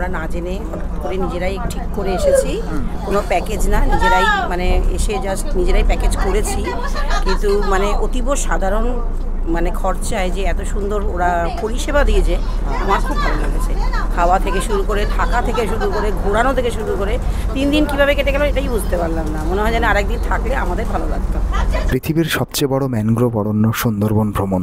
আমরা না জেনে করে নিজেরাই ঠিক করে এসেছি, কোনো প্যাকেজ না, নিজেরাই মানে এসে জাস্ট নিজেরাই প্যাকেজ করেছি। কিন্তু মানে অতীব সাধারণ মানে খরচায় যে এত সুন্দর ওরা পরিষেবা দিয়েছে আমার খুব ভালো লেগেছে। খাওয়া থেকে শুরু করে, থাকা থেকে শুরু করে, ঘোরানো থেকে শুরু করে 3 দিন কীভাবে কেটে গেল এটাই বুঝতে পারলাম না। মনে হয় যেন আরেকদিন থাকলে আমাদের ভালো লাগতো। পৃথিবীর সবচেয়ে বড় ম্যানগ্রোভ অরণ্য সুন্দরবন ভ্রমণ,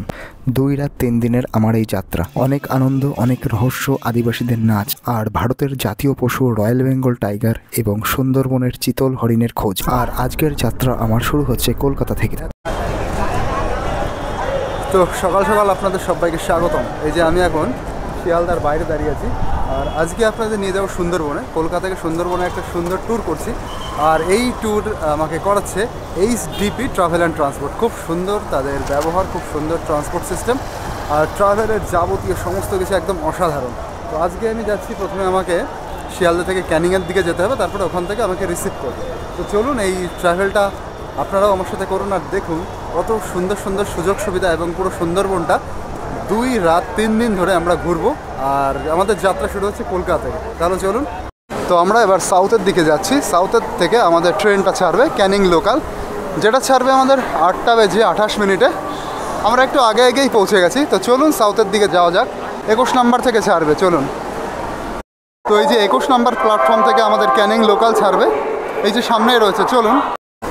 2 রাত 3 দিনের আমার এই যাত্রা। অনেক আনন্দ, অনেক রহস্য, আদিবাসীদের নাচ, আর ভারতের জাতীয় পশু রয়্যাল বেঙ্গল টাইগার এবং সুন্দরবনের চিতল হরিণের খোঁজ। আর আজকের যাত্রা আমার শুরু হচ্ছে কলকাতা থেকে। তো সকাল সকাল আপনাদের সবাইকে স্বাগতম। এই যে আমি এখন শিয়ালদার বাইরে দাঁড়িয়ে আছি, আর আজকে আপনাদের নিয়ে যাবো সুন্দরবনে। কলকাতা থেকে সুন্দরবনে একটা সুন্দর ট্যুর করছি, আর এই ট্যুর আমাকে করাচ্ছে এইচডিপি ট্রাভেল অ্যান্ড ট্রান্সপোর্ট। খুব সুন্দর তাদের ব্যবহার, খুব সুন্দর ট্রান্সপোর্ট সিস্টেম, আর ট্রাভেলের যাবতীয় সমস্ত কিছু একদম অসাধারণ। তো আজকে আমি যাচ্ছি, প্রথমে আমাকে শিয়ালদা থেকে ক্যানিংয়ের দিকে যেতে হবে, তারপরে ওখান থেকে আমাকে রিসিভ করবে। তো চলুন এই ট্রাভেলটা আপনারাও আমার সাথে করুন, আর দেখুন কত সুন্দর সুন্দর সুযোগ সুবিধা, এবং পুরো সুন্দরবনটা 2 রাত 3 দিন ধরে আমরা ঘুরবো। আর আমাদের যাত্রা শুরু হচ্ছে কলকাতা থেকে। তাহলে চলুন। তো আমরা এবার সাউথের দিকে যাচ্ছি। সাউথের থেকে আমাদের ট্রেনটা ছাড়বে ক্যানিং লোকাল, যেটা ছাড়বে আমাদের 8:28 আমরা একটু আগে আগেই পৌঁছে গেছি। তো চলুন সাউথের দিকে যাওয়া যাক। 21 নম্বর থেকে ছাড়বে, চলুন। তো এই যে 21 নম্বর প্ল্যাটফর্ম থেকে আমাদের ক্যানিং লোকাল ছাড়বে, এই যে সামনেই রয়েছে, চলুন।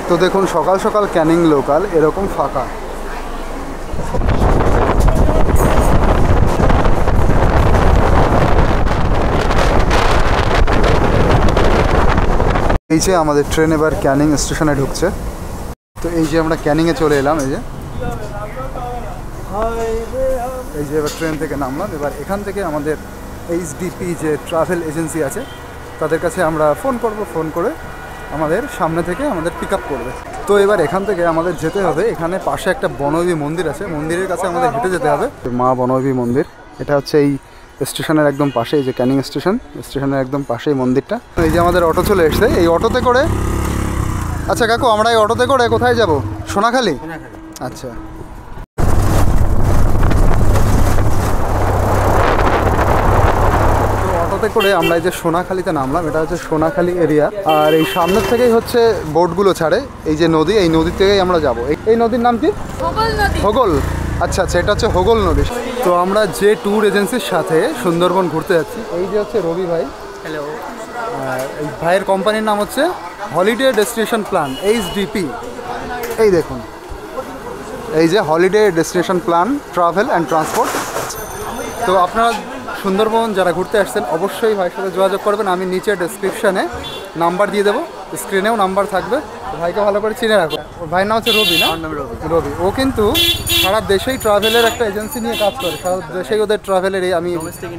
তো দেখুন সকাল সকাল ক্যানিং লোকাল এরকম ফাঁকা। এই যে আমাদের ট্রেন এবার ক্যানিং স্টেশনে ঢুকছে। তো এই যে আমরা ক্যানিংয়ে চলে এলাম। এই যে এবার ট্রেন থেকে নামলাম। এবার এখান থেকে আমাদের এইচডিপি যে ট্রাভেল এজেন্সি আছে তাদের কাছে আমরা ফোন করব, ফোন করে আমাদের সামনে থেকে আমাদের পিক আপ করবে। তো এবার এখান থেকে আমাদের যেতে হবে, এখানে পাশে একটা বনদেবী মন্দির আছে, মন্দিরের কাছে আমাদের হেঁটে যেতে হবে। মা বনদেবী মন্দির, এটা হচ্ছে এই স্টেশনের একদম পাশে, এই যে ক্যানিং স্টেশনের একদম পাশেই মন্দিরটা। এই যে আমাদের অটো চলে এসছে, এই অটোতে করে। আচ্ছা কাকু, আমরা এই অটোতে করে কোথায় যাব? সোনাখালি। আচ্ছা, করে আমরা এই যে সোনাখালীতে নামলাম। এটা হচ্ছে সোনাখালী এরিয়া, আর এই সামনের থেকেই হচ্ছে বোটগুলো ছাড়ে। এই যে নদী, এই নদী থেকেই আমরা যাব। এই নদীর নাম কি? হোগল। আচ্ছা আচ্ছা, এটা হচ্ছে হোগল নদী। তো আমরা যে ট্যুর এজেন্সির সাথে সুন্দরবন ঘুরতে যাচ্ছি, এই যে হচ্ছে রবি ভাই। হ্যালো। এই ভাইয়ের কোম্পানির নাম হচ্ছে হলিডে ডেস্টিনেশন প্ল্যান, এইচডিপি। এই দেখুন, এই যে holiday destination plan travel and transport. তো আপনারা সুন্দরবন যারা ঘুরতে আসছেন অবশ্যই ভাইয়ের সাথে যোগাযোগ করবেন। আমি নিচে ডেসক্রিপশানে নাম্বার দিয়ে দেবো, স্ক্রিনেও নাম্বার থাকবে। ভাইকে ভালো করে চিনে রাখো। ভাইয়ের নাম হচ্ছে রবি, না? রবি। ও কিন্তু সারা দেশেই ট্রাভেলের একটা এজেন্সি নিয়ে কাজ করে, সারা দেশেই ওদের ট্রাভেলের এই আমি ডোমেস্টিক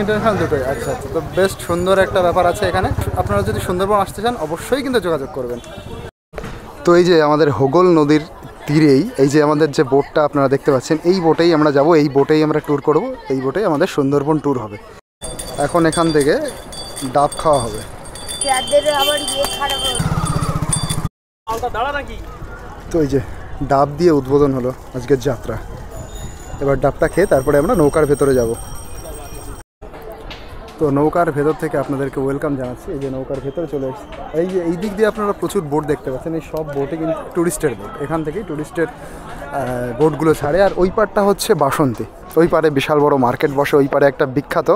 ইন্টারন্যাশনাল দুটোই। আচ্ছা আচ্ছা, তো বেস্ট সুন্দর একটা ব্যাপার আছে এখানে। আপনারা যদি সুন্দরবন আসতে চান অবশ্যই কিন্তু যোগাযোগ করবেন। তো এই যে আমাদের হোগল নদীর তীরেই এই যে আমাদের যে বোটটা আপনারা দেখতে পাচ্ছেন, এই বোটেই আমরা যাব, এই বোটেই আমরা ট্যুর করব, এই বোটেই আমাদের সুন্দরবন ট্যুর হবে। এখন এখান থেকে ডাব খাওয়া হবে। তো এই যে ডাব দিয়ে উদ্বোধন হলো আজকের যাত্রা। এবার ডাবটা খেয়ে তারপরে আমরা নৌকার ভেতরে যাব। তো নৌকার ভেতর থেকে আপনাদেরকে ওয়েলকাম জানাচ্ছি। এই যে নৌকার ভেতরে চলে এসেছি। এই যে এই দিক দিয়ে আপনারা প্রচুর বোট দেখতে পাচ্ছেন, এই সব বোটে কিন্তু ট্যুরিস্টের বোট। এখান থেকেই ট্যুরিস্টের বোটগুলো ছাড়ে। আর ওই পারটা হচ্ছে বাসন্তী, ওই পারে বিশাল বড় মার্কেট বসে, ওই পারে একটা বিখ্যাত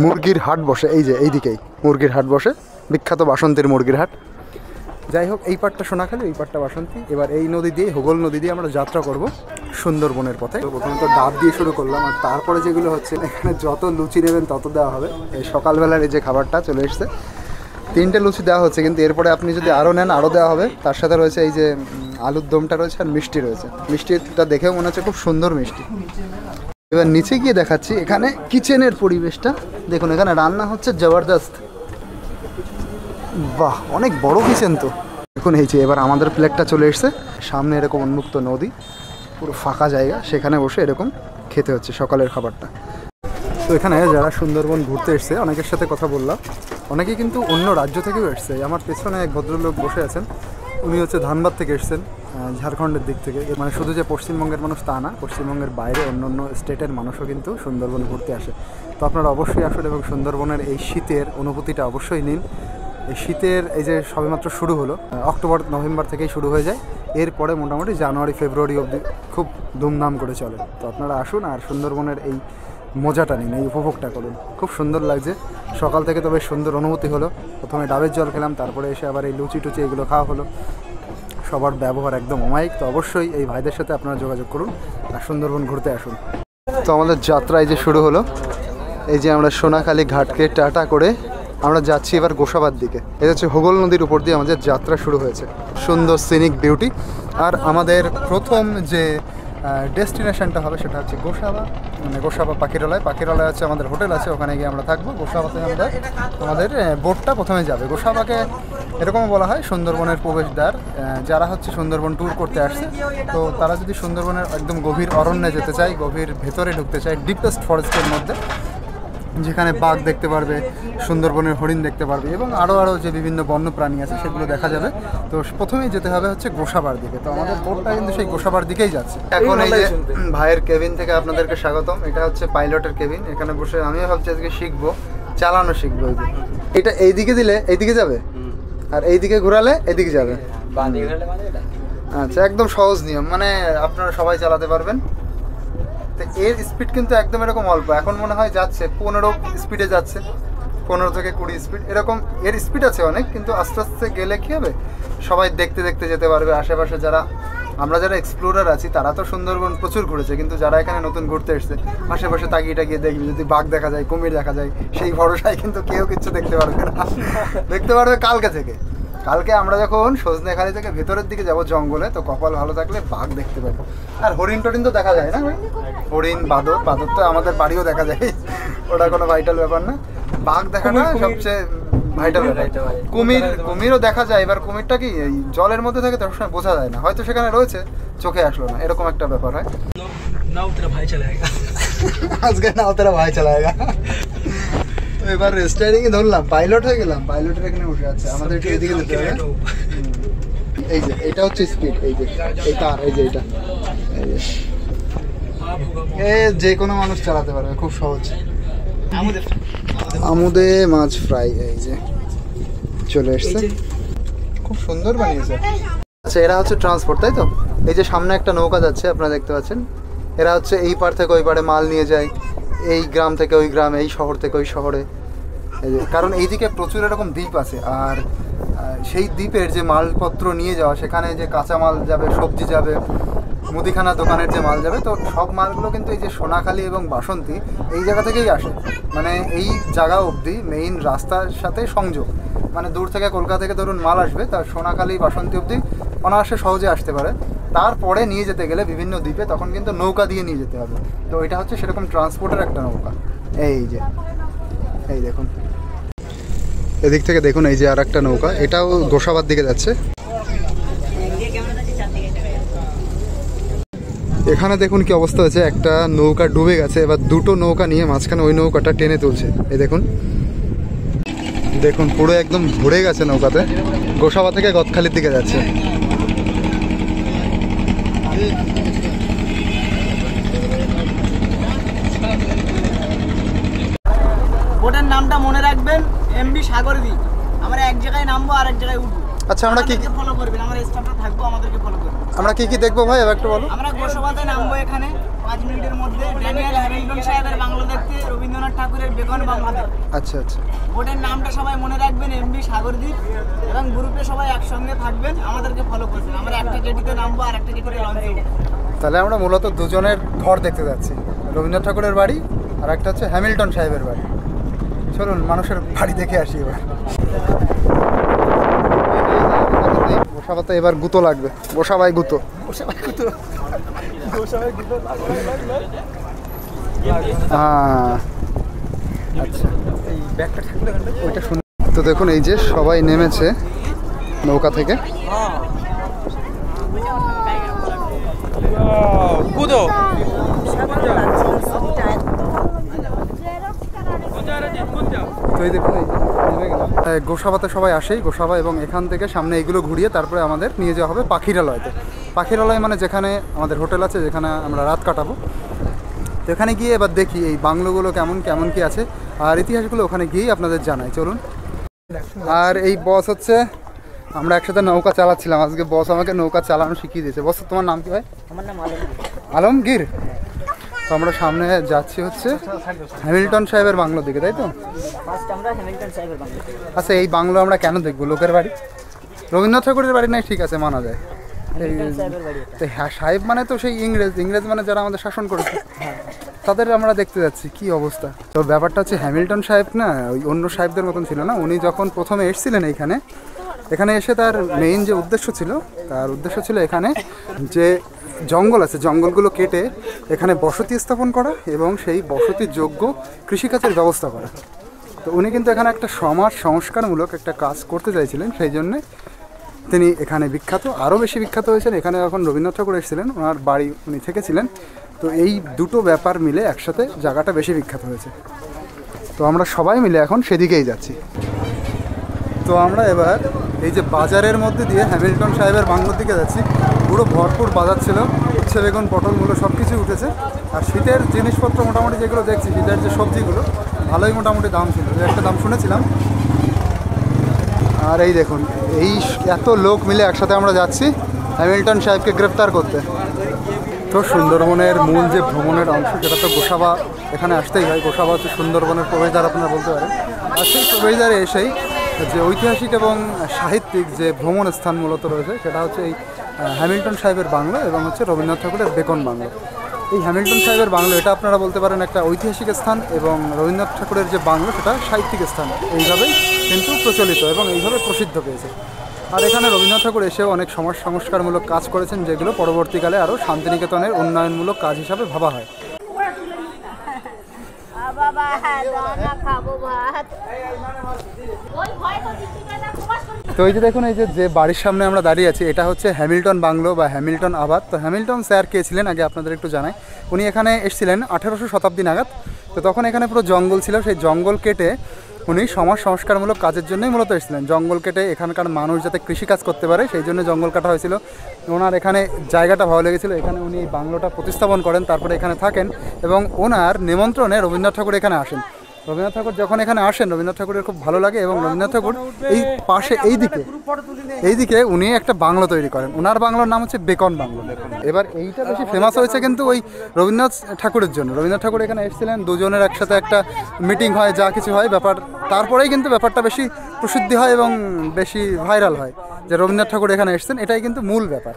মুরগির হাট বসে। এই যে এইদিকেই মুরগির হাট বসে, বিখ্যাত বাসন্তীর মুরগির হাট। যাই হোক, এই পারটা সোনাখালী, ওই পারটা বাসন্তী। এবার এই নদী দিয়ে, হোগল নদী দিয়ে আমরা যাত্রা করব সুন্দরবনের পথে। তো প্রথমে তো ডাব দিয়ে শুরু করলাম, আর তারপরে যেগুলো হচ্ছে এখানে যত লুচি নেবেন তত দেওয়া হবে। এই সকালবেলার এই যে খাবারটা চলে এসছে, 3টে লুচি দেওয়া হচ্ছে, কিন্তু এরপরে আপনি যদি আরও নেন আরও দেওয়া হবে। তার সাথে রয়েছে এই যে আলুর দমটা রয়েছে, আর মিষ্টি রয়েছে। মিষ্টিটা দেখেও মনে হচ্ছে খুব সুন্দর মিষ্টি। এবার নিচে গিয়ে দেখাচ্ছি এখানে কিচেনের পরিবেশটা দেখুন। এখানে রান্না হচ্ছে জবরদস্ত। বাহ, অনেক বড় কিচেন তো। দেখুন এই যে এবার আমাদের প্লেটটা চলে এসছে, সামনে এরকম উন্মুক্ত নদী, পুরো ফাঁকা জায়গা, সেখানে বসে এরকম খেতে হচ্ছে সকালের খাবারটা। তো এখানে যারা সুন্দরবন ঘুরতে এসছে অনেকের সাথে কথা বললাম, অনেকেই কিন্তু অন্য রাজ্য থেকেও এসছে। আমার পেছনে এক ভদ্রলোক বসে আছেন, উনি হচ্ছে ধানবাদ থেকে এসেছেন, ঝাড়খণ্ডের দিক থেকে। মানে শুধু যে পশ্চিমবঙ্গের মানুষ তা না, পশ্চিমবঙ্গের বাইরে অন্য অন্য স্টেটের মানুষও কিন্তু সুন্দরবন ঘুরতে আসে। তো আপনারা অবশ্যই আসুন এবং সুন্দরবনের এই শীতের অনুভূতিটা অবশ্যই নিন। এই শীতের এই যে সবেমাত্র শুরু হলো, অক্টোবর নভেম্বর থেকেই শুরু হয়ে যায়, এরপরে মোটামুটি জানুয়ারি ফেব্রুয়ারি অবধি খুব ধুমধাম করে চলে। তো আপনারা আসুন আর সুন্দরবনের এই মজাটা নিন, এই উপভোগটা করুন। খুব সুন্দর লাগছে সকাল থেকে, তবে সুন্দর অনুভূতি হলো। প্রথমে ডাবের জল খেলাম, তারপরে এসে আবার এই লুচি টুচি এগুলো খাওয়া হলো। সবার ব্যবহার একদম অমায়িক। তো অবশ্যই এই ভাইদের সাথে আপনারা যোগাযোগ করুন আর সুন্দরবন ঘুরতে আসুন। তো আমাদের যাত্রা এই যে শুরু হলো, এই যে আমরা সোনাখালী ঘাটকে টাটা করে আমরা যাচ্ছি এবার গোসাবার দিকে। এটা হচ্ছে হোগল নদীর উপর দিয়ে আমাদের যাত্রা শুরু হয়েছে। সুন্দর সিনিক বিউটি। আর আমাদের প্রথম যে ডেস্টিনেশনটা হবে সেটা হচ্ছে গোসাবা, মানে গোসাবা পাখিরালয়। পাখিরালয় আছে আমাদের হোটেল আছে, ওখানে গিয়ে আমরা থাকবো। গোসাবাতে আমরা আমাদের বোটটা প্রথমে যাবে। গোসাবাকে এরকম বলা হয় সুন্দরবনের প্রবেশদ্বার। যারা হচ্ছে সুন্দরবন ট্যুর করতে আসছে, তো তারা যদি সুন্দরবনের একদম গভীর অরণ্যে যেতে চায়, গভীর ভেতরে ঢুকতে চায়, ডিপেস্ট ফরেস্টের মধ্যে, যেখানে বাঘ দেখতে পারবে, সুন্দরবনের হরিণ দেখতে পারবে এবং আরও যে বিভিন্ন বন্য প্রাণী আছে সেগুলো দেখা যাবে। তো প্রথমেই যেতে হবে হচ্ছে গোসাবার দিকে। তো আমাদের বোটটা কিন্তু সেই গোসাবার দিকেই যাচ্ছে। এখন এই যে ভাইয়ের কেবিন থেকে আপনাদেরকে স্বাগতম। এটা হচ্ছে পাইলটের কেবিন। এখানে বসে আমিও ভাবছি আজকে শিখবো, চালানো শিখবো। এটা এইদিকে দিলে এইদিকে যাবে, আর এইদিকে ঘোরালে এদিকে যাবে। আচ্ছা, একদম সহজ নিয়ম, মানে আপনারা সবাই চালাতে পারবেন। তো এর স্পিড কিন্তু একদম এরকম অল্প, এখন মনে হয় যাচ্ছে 15 স্পিডে যাচ্ছে, 15 থেকে 20 স্পিড এরকম। এর স্পিড আছে অনেক, কিন্তু আস্তে আস্তে গেলে কী হবে, সবাই দেখতে দেখতে যেতে পারবে। আশেপাশে আমরা যারা এক্সপ্লোরার আছি তারা তো সুন্দরবন প্রচুর ঘুরেছে, কিন্তু যারা এখানে নতুন ঘুরতে এসছে আশেপাশে তাকিয়ে টাকিয়ে দেখবি, যদি বাঘ দেখা যায়, কুমির দেখা যায়, সেই ভরসায় কিন্তু কেউ কিছু দেখতে পারবে না। দেখতে পারবে কালকে থেকে। কালকে আমরা যখন সজনেখালি থেকে ভেতরের দিকে যাব জঙ্গলে, তো কপাল ভালো থাকলে বাঘ দেখতে পাবো। আর হরিণ টরিণ তো দেখা যায় না, হরিণ, বাদর তো আমাদের বাড়িও দেখা যায়, ওটা কোনো ভাইটাল ব্যাপার না। বাঘ দেখাটা সবচেয়ে ভাইটাল ব্যাপার। কুমিরও দেখা যায়। এবার কুমিরটা কি এই জলের মধ্যে থাকে, তার সময় বোঝা যায় না, হয়তো সেখানে রয়েছে, চোখে আসলো না, এরকম একটা ব্যাপার হয়। আজকে নাও তেরা ভাই চালায়েগা। তো এবার স্টারিং ধরলাম, পাইলট হয়ে গেলাম। পাইলটের এখানে বসে আছে, আমাদের এদিকে যেতে হবে। এই যে এটা হচ্ছে স্পিড, এই যে এইটা, এই যে এটা, যে কোনো মানুষ চালাতে পারবে, খুব সহজ। আমুদে মাছ ফ্রাই এই যে চলে এসছে, খুব সুন্দর বানিয়েছে। আচ্ছা, এরা হচ্ছে ট্রান্সপোর্ট, তাই তো? এই যে সামনে একটা নৌকা যাচ্ছে, আপনারা দেখতে পাচ্ছেন। এরা হচ্ছে এই পার থেকে ওই পারে মাল নিয়ে যায়, এই গ্রাম থেকে ওই গ্রামে, এই শহর থেকে ওই শহরে। কারণ এইদিকে প্রচুর এরকম দ্বীপ আছে, আর সেই দ্বীপের যে মালপত্র নিয়ে যাওয়া, সেখানে যে কাঁচা মাল যাবে, সবজি যাবে, মুদিখানা দোকানের যে মাল যাবে, তো সব মালগুলো কিন্তু এই যে সোনাখালী এবং বাসন্তী এই জায়গা থেকেই আসে। মানে এই জায়গা অবধি মেইন রাস্তার সাথে সংযোগ, মানে দূর থেকে কলকাতা থেকে ধরুন মাল আসবে, তার সোনাখালী বাসন্তী অবধি অনায়াসে সহজে আসতে পারে। তারপরে নিয়ে যেতে গেলে বিভিন্ন দ্বীপে তখন কিন্তু নৌকা দিয়ে নিয়ে যেতে হবে। তো এটা হচ্ছে সেরকম ট্রান্সপোর্টের একটা নৌকা। এই যে এই দেখুন, এদিক থেকে দেখুন, এই যে আর একটা নৌকা, এটাও গোসাবার দিকে যাচ্ছে। এখানে দেখুন কি অবস্থা হয়েছে, একটা নৌকা ডুবে গেছে, এবার দুটো নৌকা নিয়ে মাঝখানে ওই নৌকাটা টেনে তুলছে। এই দেখুন দেখুন, পুরো একদম ভরে গেছে নৌকাতে, গোসাবা থেকে গদখালির দিকে যাচ্ছে। বোটের নামটা মনে রাখবেন, এমবি সাগরদ্বীপ। আমরা এক জায়গায় নামবো আর এক জায়গায় উঠবো। আচ্ছা, আমরা কি ফলো করবেন, আমরা স্টাফটা থাকবো, আমাদেরকে ফলো করবেন। আমরা কি দেখবো ভাই, এবার একটু বলো। আমরা গোসাবাতে নামবো, এখানে 5 মিনিটের মধ্যে ড্যানিয়েল হ্যামিল্টন সাহেবের বাংলা দেখতে, রবীন্দ্রনাথ ঠাকুরের বেগন বাংলা দেখতে। আচ্ছা আচ্ছা, বোটের নামটা সবাই মনে রাখবেন, এমবি সাগরদ্বীপ, এবং গ্রুপে সবাই একসঙ্গে থাকবেন, আমাদেরকে ফলো করবেন। আমরা একটা জেটিতে নামবো আর একটা জেটিতে লঞ্চে উঠবো। তাহলে আমরা মূলত দুজনের ঘর দেখতে যাচ্ছি, রবীন্দ্রনাথ ঠাকুরের বাড়ি আর একটা হচ্ছে হ্যামিল্টন সাহেবের বাড়ি। চলুন মানুষের বাড়ি দেখে আসি এবার। গোসাবাতে এবার গুঁতো লাগবে, গোসাবাই গুঁতো, হ্যাঁ আচ্ছা, এই ব্যাগটা থাকলে ওইটা শুনে। তো দেখুন, এই যে সবাই নেমেছে নৌকা থেকে। তো এই দেখুন এই নেমে গেলাম। গোসাবাতে সবাই আসেই, গোসাবা, এবং এখান থেকে সামনে এইগুলো ঘুরিয়ে তারপরে আমাদের নিয়ে যাওয়া হবে পাখিরালয়তে। পাখিরালয় মানে যেখানে আমাদের হোটেল আছে, যেখানে আমরা রাত কাটাবো। তো এখানে গিয়ে এবার দেখি এই বাংলোগুলো কেমন কেমন কি আছে, আর ইতিহাসগুলো ওখানে গিয়েই আপনাদের জানাই, চলুন। আর এই বস হচ্ছে, আমরা একসাথে নৌকা চালাচ্ছিলাম, আজকে বস আমাকে নৌকা চালানো শিখিয়ে দিয়েছে। বস তোমার নাম কি ভাই? আমার নাম আলমগীর। আলমগীর। তো আমরা সামনে যাচ্ছি হচ্ছে হ্যামিল্টন সাহেবের বাংলোর দিকে, তাই তো? ফার্স্ট আমরা হ্যামিল্টন সাহেবের বাংলো। আচ্ছা, এই বাংলো আমরা কেন দেখবো? লোকের বাড়ি, রবীন্দ্রনাথ ঠাকুরের বাড়ি নাই, ঠিক আছে, মানা যায়। তো হ্যাঁ, সাহেব মানে তো সেই ইংরেজ মানে যারা আমাদের শাসন করেছে, তাদের আমরা দেখতে যাচ্ছি কি অবস্থা। তো ব্যাপারটা হচ্ছে হ্যামিল্টন সাহেব না ওই অন্য সাহেবদের মতন ছিল না। উনি যখন প্রথমে এসেছিলেন এখানে এসে তার মেইন যে উদ্দেশ্য ছিল এখানে যে জঙ্গল আছে, জঙ্গলগুলো কেটে এখানে বসতি স্থাপন করা এবং সেই বসতির যোগ্য কৃষিকাজের ব্যবস্থা করা। তো উনি কিন্তু এখানে একটা সমাজ সংস্কারমূলক একটা কাজ করতে চাইছিলেন, সেই জন্যে তিনি এখানে বিখ্যাত, আরও বেশি বিখ্যাত হয়েছেন। এখানে যখন রবীন্দ্রনাথ ঠাকুর এসেছিলেন, ওনার বাড়ি উনি থেকেছিলেন। তো এই দুটো ব্যাপার মিলে একসাথে জায়গাটা বেশি বিখ্যাত হয়েছে। তো আমরা সবাই মিলে এখন সেদিকেই যাচ্ছি। তো আমরা এবার এই যে বাজারের মধ্যে দিয়ে হ্যামিল্টন সাহেবের বাংলোর দিকে যাচ্ছি। পুরো ভরপুর বাজার ছিল, উচ্ছে বেগুন পটল মূলো সব কিছুই উঠেছে। আর শীতের জিনিসপত্র মোটামুটি যেগুলো দেখছি, শীতের যে সবজিগুলো ভালোই মোটামুটি দাম ছিল, একটা দাম শুনেছিলাম। আর এই দেখুন, এই এত লোক মিলে একসাথে আমরা যাচ্ছি হ্যামিল্টন সাহেবকে গ্রেপ্তার করতে। তো সুন্দরবনের মূল যে ভ্রমণের অংশ, সেটা তো গোসাবা, এখানে আসতেই হয়। গোসাবা হচ্ছে সুন্দরবনের প্রবেশদ্বার আপনারা বলতে পারেন। আর সেই প্রবেশদ্বারে এসেই যে ঐতিহাসিক এবং সাহিত্যিক যে ভ্রমণ স্থান মূলত রয়েছে, সেটা হচ্ছে এই হ্যামিল্টন সাহেবের বাংলো এবং হচ্ছে রবীন্দ্রনাথ ঠাকুরের বেকন বাংলো। এই হ্যামিল্টন সাহেবের বাংলো এটা আপনারা বলতে পারেন একটা ঐতিহাসিক স্থান, এবং রবীন্দ্রনাথ ঠাকুরের যে বাংলো সেটা সাহিত্যিক স্থান। এইভাবেই কিন্তু প্রচলিত এবং এইভাবে প্রসিদ্ধ পেয়েছে। আর এখানে রবীন্দ্রনাথ ঠাকুর এসেও অনেক সমাজ সংস্কারমূলক কাজ করেছেন, যেগুলো পরবর্তীকালে আরও শান্তিনিকেতনের উন্নয়নমূলক কাজ হিসাবে ভাবা হয়। তো এই যে দেখুন, এই যে বাড়ির সামনে আমরা দাঁড়িয়ে আছি, এটা হচ্ছে হ্যামিল্টন বাংলো বা হ্যামিল্টন আবাদ। তো হ্যামিল্টন স্যার কে ছিলেন আগে আপনাদের একটু জানাই। উনি এখানে এসেছিলেন 1800 শতাব্দী নাগাদ। তো তখন এখানে পুরো জঙ্গল ছিল, সেই জঙ্গল কেটে উনি সমাজ সংস্কারমূলক কাজের জন্যই মূলত এসেছিলেন। জঙ্গল কেটে এখানকার মানুষ যাতে কৃষিকাজ করতে পারে, সেই জন্য জঙ্গল কাটা হয়েছিল। ওনার এখানে জায়গাটা ভালো লেগেছিলো, এখানে উনি এই বাংলোটা প্রতিস্থাপন করেন, তারপরে এখানে থাকেন। এবং ওনার নিমন্ত্রণে রবীন্দ্রনাথ ঠাকুর এখানে আসেন। রবীন্দ্রনাথ ঠাকুর যখন এখানে আসেন, রবীন্দ্রনাথ ঠাকুরের খুব ভালো লাগে, এবং রবীন্দ্রনাথ ঠাকুর এই পাশে এইদিকে উনি একটা বাংলো তৈরি করেন। ওনার বাংলোর নাম হচ্ছে বেকন বাংলো। এবার এইটা বেশি ফেমাস হয়েছে কিন্তু ওই রবীন্দ্রনাথ ঠাকুরের জন্য। রবীন্দ্রনাথ ঠাকুর এখানে এসেছিলেন, দুজনের একসাথে একটা মিটিং হয়, যা কিছু হয় ব্যাপার, তারপরেই কিন্তু ব্যাপারটা বেশি প্রসিদ্ধি হয় এবং বেশি ভাইরাল হয় যে রবীন্দ্রনাথ ঠাকুর এখানে এসেছেন। এটাই কিন্তু মূল ব্যাপার।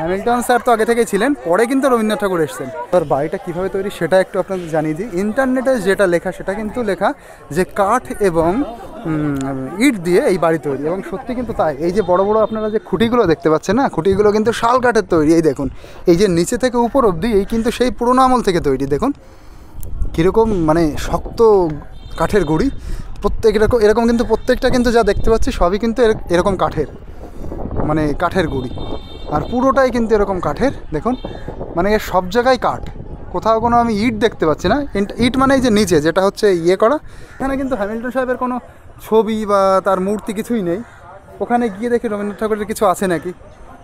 হ্যামিল্টন স্যার তো আগে থেকেই ছিলেন, পরে কিন্তু রবীন্দ্রনাথ ঠাকুর এসেছেন। তার বাড়িটা কীভাবে তৈরি সেটা একটু আপনাদের জানিয়ে দিই। ইন্টারনেটে যেটা লেখা সেটা কিন্তু লেখা যে কাঠ এবং ইট দিয়ে এই বাড়ি তৈরি, এবং সত্যি কিন্তু তাই। এই যে বড় বড় আপনারা যে খুঁটিগুলো দেখতে পাচ্ছেন না, খুঁটিগুলো কিন্তু শাল কাঠের তৈরি। এই দেখুন, এই যে নিচে থেকে উপর অবধি এই কিন্তু সেই পুরোনো আমল থেকে তৈরি। দেখুন কীরকম মানে শক্ত কাঠের গুঁড়ি, প্রত্যেক এরকম কিন্তু প্রত্যেকটা কিন্তু যা দেখতে পাচ্ছি সবই কিন্তু এরকম কাঠের, মানে কাঠের গুঁড়ি। আর পুরোটাই কিন্তু এরকম কাঠের। দেখুন মানে এর সব জায়গায় কাঠ, কোথাও কোনো আমি ইট দেখতে পাচ্ছি না। ইট মানে এই যে নিচে যেটা হচ্ছে ইয়ে করা। এখানে কিন্তু হ্যামিল্টন সাহেবের কোনো ছবি বা তার মূর্তি কিছুই নেই। ওখানে গিয়ে দেখি রবীন্দ্রনাথ ঠাকুরের কিছু আছে নাকি,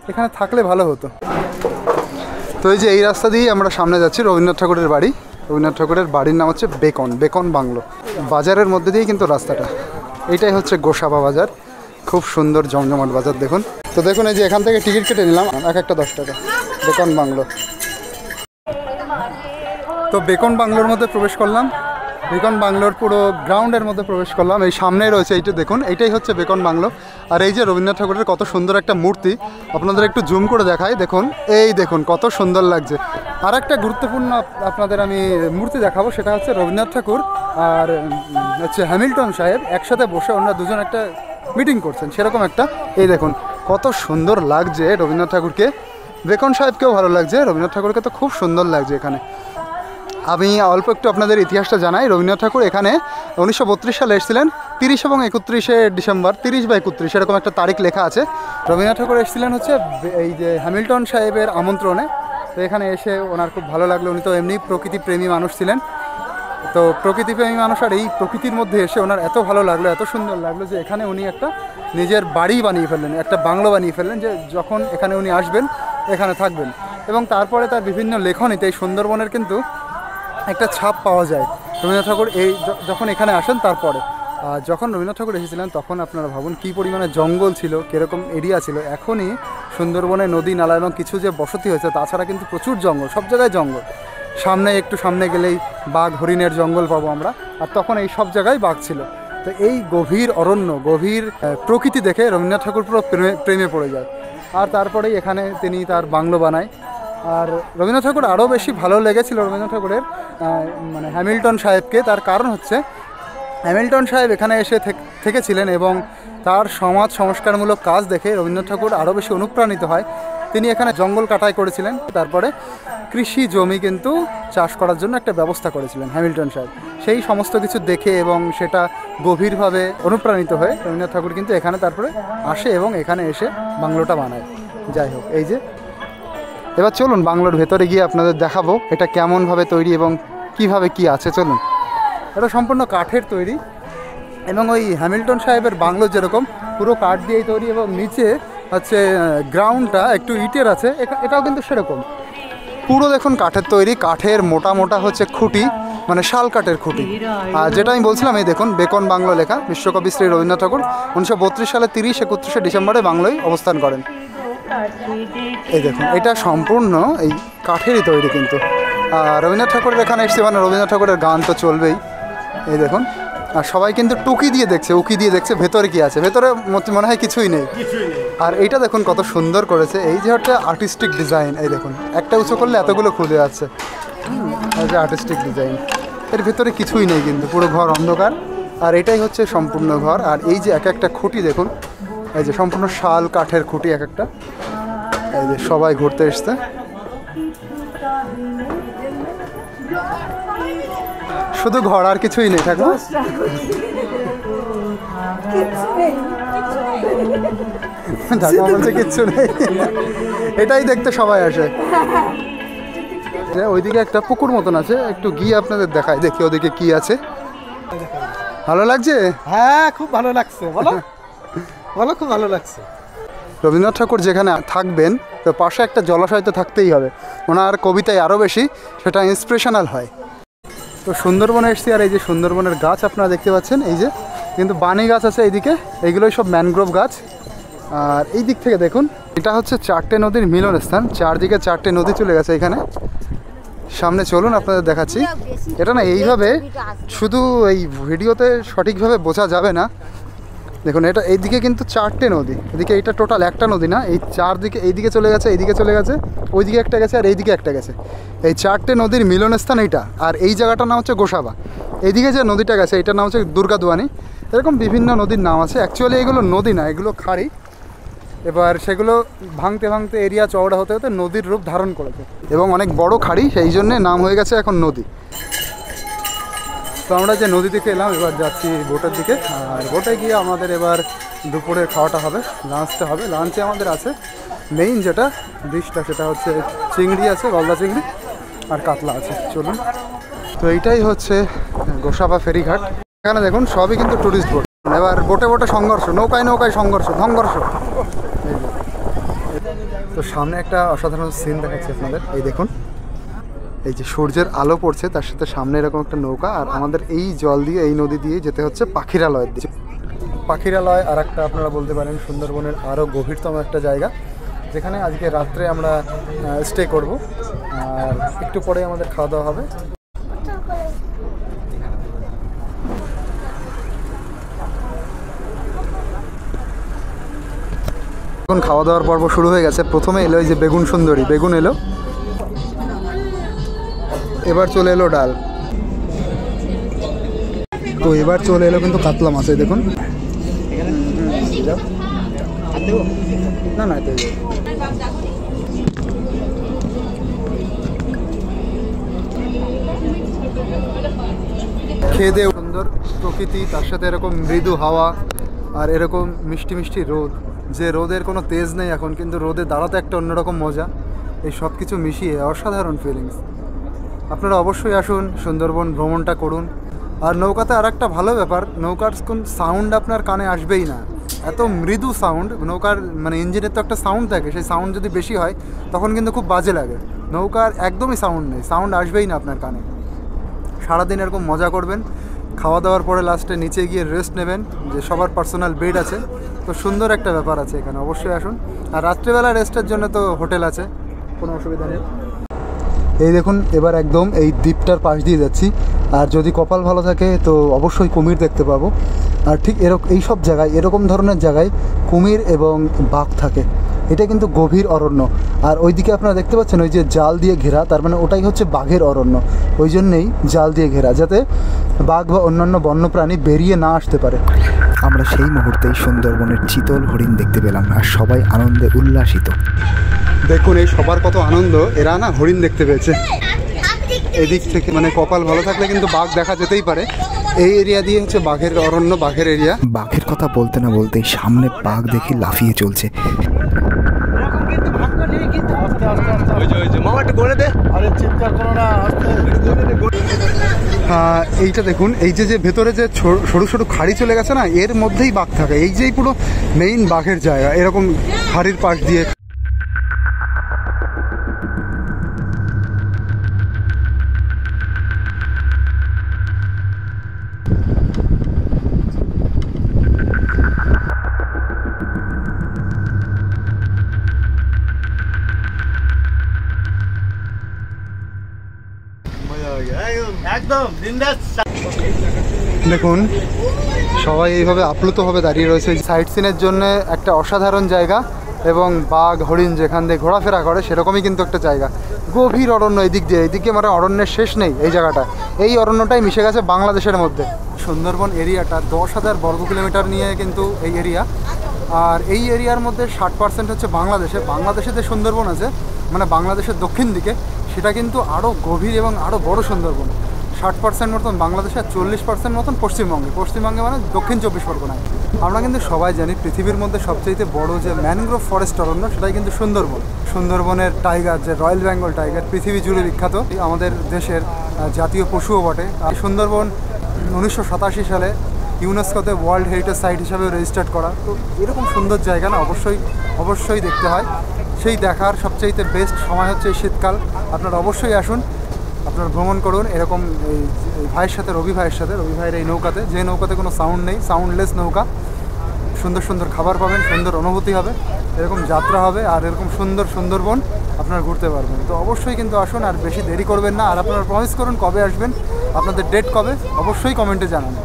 এখানে থাকলে ভালো হতো। তো এই যে এই রাস্তা দিয়েই আমরা সামনে যাচ্ছি রবীন্দ্রনাথ ঠাকুরের বাড়ি। রবীন্দ্রনাথ ঠাকুরের বাড়ির নাম হচ্ছে বেকন বাংলো। বাজারের মধ্যে দিয়েই কিন্তু রাস্তাটা। এইটাই হচ্ছে গোসাবা বাজার, খুব সুন্দর জমজমাট বাজার। দেখুন, তো দেখুন এই যে এখান থেকে টিকিট কেটে নিলাম, এক একটা 10 টাকা। Beacon bungalow. তো বেকন বাংলোর মধ্যে প্রবেশ করলাম, বেকন বাংলোর পুরো গ্রাউন্ডের মধ্যে প্রবেশ করলাম। এই সামনেই রয়েছে এইটা, দেখুন এইটাই হচ্ছে বেকন বাংলো। আর এই যে রবীন্দ্রনাথ ঠাকুরের কত সুন্দর একটা মূর্তি, আপনাদের একটু জুম করে দেখাই। দেখুন এই দেখুন কত সুন্দর লাগছে। আর একটা গুরুত্বপূর্ণ আপনাদের আমি মূর্তি দেখাবো, সেটা হচ্ছে রবীন্দ্রনাথ ঠাকুর আর হচ্ছে হ্যামিল্টন সাহেব একসাথে বসে ওনারা দুজন একটা মিটিং করছেন, সেরকম একটা। এই দেখুন কত সুন্দর লাগছে রবীন্দ্রনাথ ঠাকুরকে। বেকন সাহেবকেও ভালো লাগছে, রবীন্দ্রনাথ ঠাকুরকে তো খুব সুন্দর লাগছে এখানে। আমি অল্প একটু আপনাদের ইতিহাসটা জানাই। রবীন্দ্রনাথ ঠাকুর এখানে 1932 সালে এসেছিলেন, 30 এবং 31শে ডিসেম্বর, 30 বা 31 এরকম একটা তারিখ লেখা আছে। রবীন্দ্রনাথ ঠাকুর এসেছিলেন হচ্ছে এই যে হ্যামিল্টন সাহেবের আমন্ত্রণে। তো এখানে এসে ওনার খুব ভালো লাগলো, উনি তো এমনি প্রকৃতি প্রেমী মানুষ ছিলেন। তো প্রকৃতিপ্রেমী মানুষ, আর এই প্রকৃতির মধ্যে এসে ওনার এত ভালো লাগলো, এত সুন্দর লাগলো যে এখানে উনি একটা নিজের বাড়ি বানিয়ে ফেললেন, একটা বাংলো বানিয়ে ফেললেন, যে যখন এখানে উনি আসবেন এখানে থাকবেন। এবং তারপরে তার বিভিন্ন লেখনীতে এই সুন্দরবনের কিন্তু একটা ছাপ পাওয়া যায়। রবীন্দ্রনাথ ঠাকুর যখন এখানে আসেন তারপরে, যখন রবীন্দ্রনাথ ঠাকুর এসেছিলেন তখন আপনারা ভাবুন কী পরিমাণে জঙ্গল ছিল, কীরকম এরিয়া ছিল। এখনই সুন্দরবনে নদী নালা এবং কিছু যে বসতি হয়েছে, তাছাড়া কিন্তু প্রচুর জঙ্গল, সব জায়গায় জঙ্গল। একটু সামনে গেলেই বাঘ হরিণের জঙ্গল পাবো আমরা, আর তখন এই সব জায়গায় বাঘ ছিল। তো এই গভীর অরণ্য, গভীর প্রকৃতি দেখে রবীন্দ্রনাথ ঠাকুর পুরো প্রেমে পড়ে যায়। আর তারপরেই এখানে তিনি তার বাংলো বানায়। আর রবীন্দ্রনাথ ঠাকুর আরও বেশি ভালো লেগেছিল রবীন্দ্রনাথ ঠাকুরের মানে হ্যামিল্টন সাহেবকে। তার কারণ হচ্ছে হ্যামিল্টন সাহেব এখানে এসে থেকেছিলেন এবং তার সমাজ সংস্কারমূলক কাজ দেখে রবীন্দ্রনাথ ঠাকুর আরও বেশি অনুপ্রাণিত হয়। তিনি এখানে জঙ্গল কাটাই করেছিলেন, তারপরে কৃষি জমি কিন্তু চাষ করার জন্য একটা ব্যবস্থা করেছিলেন হ্যামিল্টন সাহেব। সেই সমস্ত কিছু দেখে এবং সেটা গভীরভাবে অনুপ্রাণিত হয়ে রবীন্দ্রনাথ ঠাকুর কিন্তু এখানে তারপরে আসে এবং এখানে এসে বাংলোটা বানায়। যাই হোক, এই যে এবার চলুন বাংলোর ভেতরে গিয়ে আপনাদের দেখাবো এটা কেমনভাবে তৈরি এবং কিভাবে কি আছে। চলুন। এটা সম্পূর্ণ কাঠের তৈরি এবং ওই হ্যামিল্টন সাহেবের বাংলো যেরকম পুরো কাঠ দিয়েই তৈরি, এবং নিচে হচ্ছে গ্রাউন্ডটা একটু ইটের আছে, এটাও কিন্তু সেরকম পুরো দেখুন কাঠের তৈরি। কাঠের মোটা মোটা হচ্ছে খুঁটি, মানে শাল কাঠের খুঁটি। আর যেটা আমি বলছিলাম, এই দেখুন বেকন বাংলো লেখা, বিশ্বকবি শ্রী রবীন্দ্রনাথ ঠাকুর 1932 সালে 30-31 ডিসেম্বরে বাংলোয় অবস্থান করেন। এই দেখুন এটা সম্পূর্ণ এই কাঠেরই তৈরি কিন্তু। আর রবীন্দ্রনাথ ঠাকুরের এখানে এসেছে মানে রবীন্দ্রনাথ ঠাকুরের গান তো চলবেই। এই দেখুন, আর সবাই কিন্তু টুকি দিয়ে দেখছে, উকি দিয়ে দেখছে ভেতরে কি আছে। ভেতরে মনে হয় কিছুই নেই। আর এইটা দেখুন কত সুন্দর করেছে, এই যে একটা আর্টিস্টিক ডিজাইন। এই দেখুন একটা উঁচু করলে এতগুলো খুলে যাচ্ছে, এই যে আর্টিস্টিক ডিজাইন। এর ভেতরে কিছুই নেই কিন্তু, পুরো ঘর অন্ধকার। আর এটাই হচ্ছে সম্পূর্ণ ঘর। আর এই যে এক একটা খুঁটি দেখুন, এই যে সম্পূর্ণ শাল কাঠের খুঁটি এক একটা। এই যে সবাই ঘুরতে এসছে। শুধু ঘর, আর কিছুই নেই। ঠাকুর ঠাকুমা বলছে কিচ্ছু নেই, এটাই দেখতে সবাই আসে। ওইদিকে একটা পুকুর মতন আছে, একটু গিয়ে আপনাদের দেখায়, দেখি ওদিকে কি আছে। ভালো লাগছে? হ্যাঁ, খুব ভালো লাগছে। বলো বলো, খুব ভালো লাগছে। রবীন্দ্রনাথ ঠাকুর যেখানে থাকবেন তো পাশে একটা জলাশয় তো থাকতেই হবে। ওনার কবিতায় আরও বেশি সেটা ইন্সপিরেশনাল হয়। তো সুন্দরবনে এসছি, আর এই যে সুন্দরবনের গাছ আপনারা দেখতে পাচ্ছেন, এই যে কিন্তু বানি গাছ আছে এইদিকে, এইগুলোই সব ম্যানগ্রোভ গাছ। আর এই দিক থেকে দেখুন, এটা হচ্ছে 4টে নদীর মিলনস্থান। চারদিকে 4টে নদী চলে গেছে এখানে। সামনে চলুন আপনাদের দেখাচ্ছি। এটা না এইভাবে শুধু এই ভিডিওতে সঠিকভাবে বোঝা যাবে না। দেখুন এটা এইদিকে কিন্তু 4টে নদী, এদিকে এটা টোটাল একটা নদী না, এই চারদিকে, এইদিকে চলে গেছে, এইদিকে চলে গেছে, ওইদিকে একটা গেছে, আর এইদিকে একটা গেছে। এই 4টে নদীর মিলনস্থান এইটা। আর এই জায়গাটার নাম হচ্ছে গোসাবা। এইদিকে যে নদীটা গেছে এটার নাম হচ্ছে দুর্গাদুয়ানি। এরকম বিভিন্ন নদীর নাম আছে। অ্যাকচুয়ালি এগুলো নদী না, এগুলো খাড়ি। এবার সেগুলো ভাঙতে ভাঙতে এরিয়া চওড়া হতে হতে নদীর রূপ ধারণ করেছে এবং অনেক বড় খাড়ি, সেই জন্যে নাম হয়ে গেছে এখন নদী। তো আমরা যে নদী থেকে এলাম, এবার যাচ্ছি বোটের দিকে। আর বোটে গিয়ে আমাদের এবার দুপুরের খাওয়াটা হবে, লাঞ্চটা হবে। লাঞ্চে আমাদের আছে মেইন যেটা ডিশটা, সেটা হচ্ছে চিংড়ি আছে, গলদা চিংড়ি, আর কাতলা আছে। চলুন। তো এইটাই হচ্ছে গোসাবা ফেরিঘাট। এখানে দেখুন সবই কিন্তু ট্যুরিস্ট বোট। এবার বোটে বোটে সংঘর্ষ, নৌকায় নৌকায় সংঘর্ষ, সংঘর্ষ। তো সামনে একটা অসাধারণ সিন দেখাচ্ছি আপনাদের। এই দেখুন, এই যে সূর্যের আলো পড়ছে, তার সাথে সামনে এরকম একটা নৌকা। আর আমাদের এই জল দিয়ে, এই নদী দিয়ে যেতে হচ্ছে পাখিরালয়ের দিকে। পাখিরালয় আর একটা আপনারা বলতে পারেন সুন্দরবনের আরও গভীরতম একটা জায়গা, যেখানে আজকে রাত্রে আমরা স্টে করব। আর একটু পরে আমাদের খাওয়া দাওয়া হবে। এখন খাওয়া দাওয়ার পর্ব শুরু হয়ে গেছে। প্রথমে এলো এই যে বেগুন সুন্দরী, বেগুন এলো। এবার চলে এলো ডাল। তো এবার চলে এলো কিন্তু কাতলা মাছ। এই দেখুন, না না খেয়ে দিয়ে সুন্দর প্রকৃতি, তার সাথে এরকম মৃদু হাওয়া আর এরকম মিষ্টি মিষ্টি রোদ, যে রোদের কোনো তেজ নেই এখন, কিন্তু রোদে দাঁড়াতে একটা অন্যরকম মজা। এই সব কিছু মিশিয়ে অসাধারণ ফিলিংস। আপনারা অবশ্যই আসুন, সুন্দরবন ভ্রমণটা করুন। আর নৌকাতে আর একটা ভালো ব্যাপার, নৌকার কোন সাউন্ড আপনার কানে আসবেই না, এত মৃদু সাউন্ড। নৌকার মানে ইঞ্জিনের তো একটা সাউন্ড থাকে, সেই সাউন্ড যদি বেশি হয় তখন কিন্তু খুব বাজে লাগে। নৌকার একদমই সাউন্ড নেই, সাউন্ড আসবেই না আপনার কানে। সারাদিন এরকম মজা করবেন, খাওয়া দাওয়ার পরে লাস্টে নিচে গিয়ে রেস্ট নেবেন, যে সবার পার্সোনাল বেড আছে, তো সুন্দর একটা ব্যাপার আছে এখানে, অবশ্যই আসুন। আর রাত্রিবেলা রেস্টের জন্য তো হোটেল আছে, কোনো অসুবিধা নেই। এই দেখুন এবার একদম এই দ্বীপটার পাশ দিয়ে যাচ্ছি, আর যদি কপাল ভালো থাকে তো অবশ্যই কুমির দেখতে পাবো। আর ঠিক এই সব জায়গায়, এরকম ধরনের জায়গায় কুমির এবং বাঘ থাকে। এটা কিন্তু গভীর অরণ্য। আর ওইদিকে আপনারা দেখতে পাচ্ছেন ওই যে জাল দিয়ে ঘেরা, তার মানে ওটাই হচ্ছে বাঘের অরণ্য। ওই জন্যেই জাল দিয়ে ঘেরা, যাতে বাঘ বা অন্যান্য বন্যপ্রাণী বেরিয়ে না আসতে পারে। আমরা সেই মুহূর্তেই সুন্দরবনের চিতল হরিণ দেখতে পেলাম, আর সবাই আনন্দে উল্লাসিত। দেখুন এই সবার কত আনন্দ, এরা না হরিণ দেখতে পেয়েছে। এদিক থেকে মানে কপাল ভালো থাকলে কিন্তু বাঘ দেখা যেতেই পারে। এই এরিয়া দিয়ে হচ্ছে বাঘের অরণ্য, বাঘের এরিয়া। বাঘের কথা বলতে না বলতেই সামনে বাঘ দেখি লাফিয়ে চলছে। এইটা দেখুন, এই যে ভেতরে যে সরু সরু খাড়ি চলে গেছে না, এর মধ্যেই বাঘ থাকে। এই যেই পুরো মেইন বাঘের জায়গা, এরকম খাড়ির পাশ দিয়ে। দেখুন সবাই এইভাবে আপ্লুতভাবে দাঁড়িয়ে রয়েছে। সাইট সিনের জন্য একটা অসাধারণ জায়গা, এবং বাঘ হরিণ যেখান দিয়ে ঘোরাফেরা করে সেরকমই কিন্তু একটা জায়গা। গভীর অরণ্য এদিক দিয়ে, এইদিকে মানে অরণ্যের শেষ নেই এই জায়গাটা। এই অরণ্যটাই মিশে গেছে বাংলাদেশের মধ্যে। সুন্দরবন এরিয়াটা 10,000 বর্গ কিলোমিটার নিয়ে কিন্তু এই এরিয়া। আর এই এরিয়ার মধ্যে 60% হচ্ছে বাংলাদেশে যে সুন্দরবন আছে, মানে বাংলাদেশের দক্ষিণ দিকে, সেটা কিন্তু আরও গভীর এবং আরও বড় সুন্দরবন। 60% মতন বাংলাদেশে, আর 40% মতন পশ্চিমবঙ্গে মানে দক্ষিণ 24 পরগনায়। আমরা কিন্তু সবাই জানি পৃথিবীর মধ্যে সবচেয়ে বড় যে ম্যানগ্রোভ ফরেস্ট অরণ্য, সেটাই কিন্তু সুন্দরবনের টাইগার, যে রয়্যাল বেঙ্গল টাইগার, পৃথিবী জুড়ে বিখ্যাত, আমাদের দেশের জাতীয় পশুও বটে। আর সুন্দরবন 1987 সালে ইউনেস্কোতে ওয়ার্ল্ড হেরিটেজ সাইট হিসাবে রেজিস্টার্ড করা। তো এরকম সুন্দর জায়গা না অবশ্যই দেখতে হয়। সেই দেখার সবচেয়ে বেস্ট সময় হচ্ছে শীতকাল। আপনারা অবশ্যই আসুন, আপনারা ভ্রমণ করুন এরকম এই ভাইয়ের সাথে, রবি ভাইয়ের এই নৌকাতে, যে নৌকাতে কোনো সাউন্ড নেই, সাউন্ডলেস নৌকা। সুন্দর খাবার পাবেন, সুন্দর অনুভূতি হবে, এরকম যাত্রা হবে, আর এরকম সুন্দরবন আপনারা ঘুরতে পারবেন। তো অবশ্যই কিন্তু আসুন, আর বেশি দেরি করবেন না। আর আপনারা প্রমিস করুন কবে আসবেন, আপনাদের ডেট কবে, অবশ্যই কমেন্টে জানান।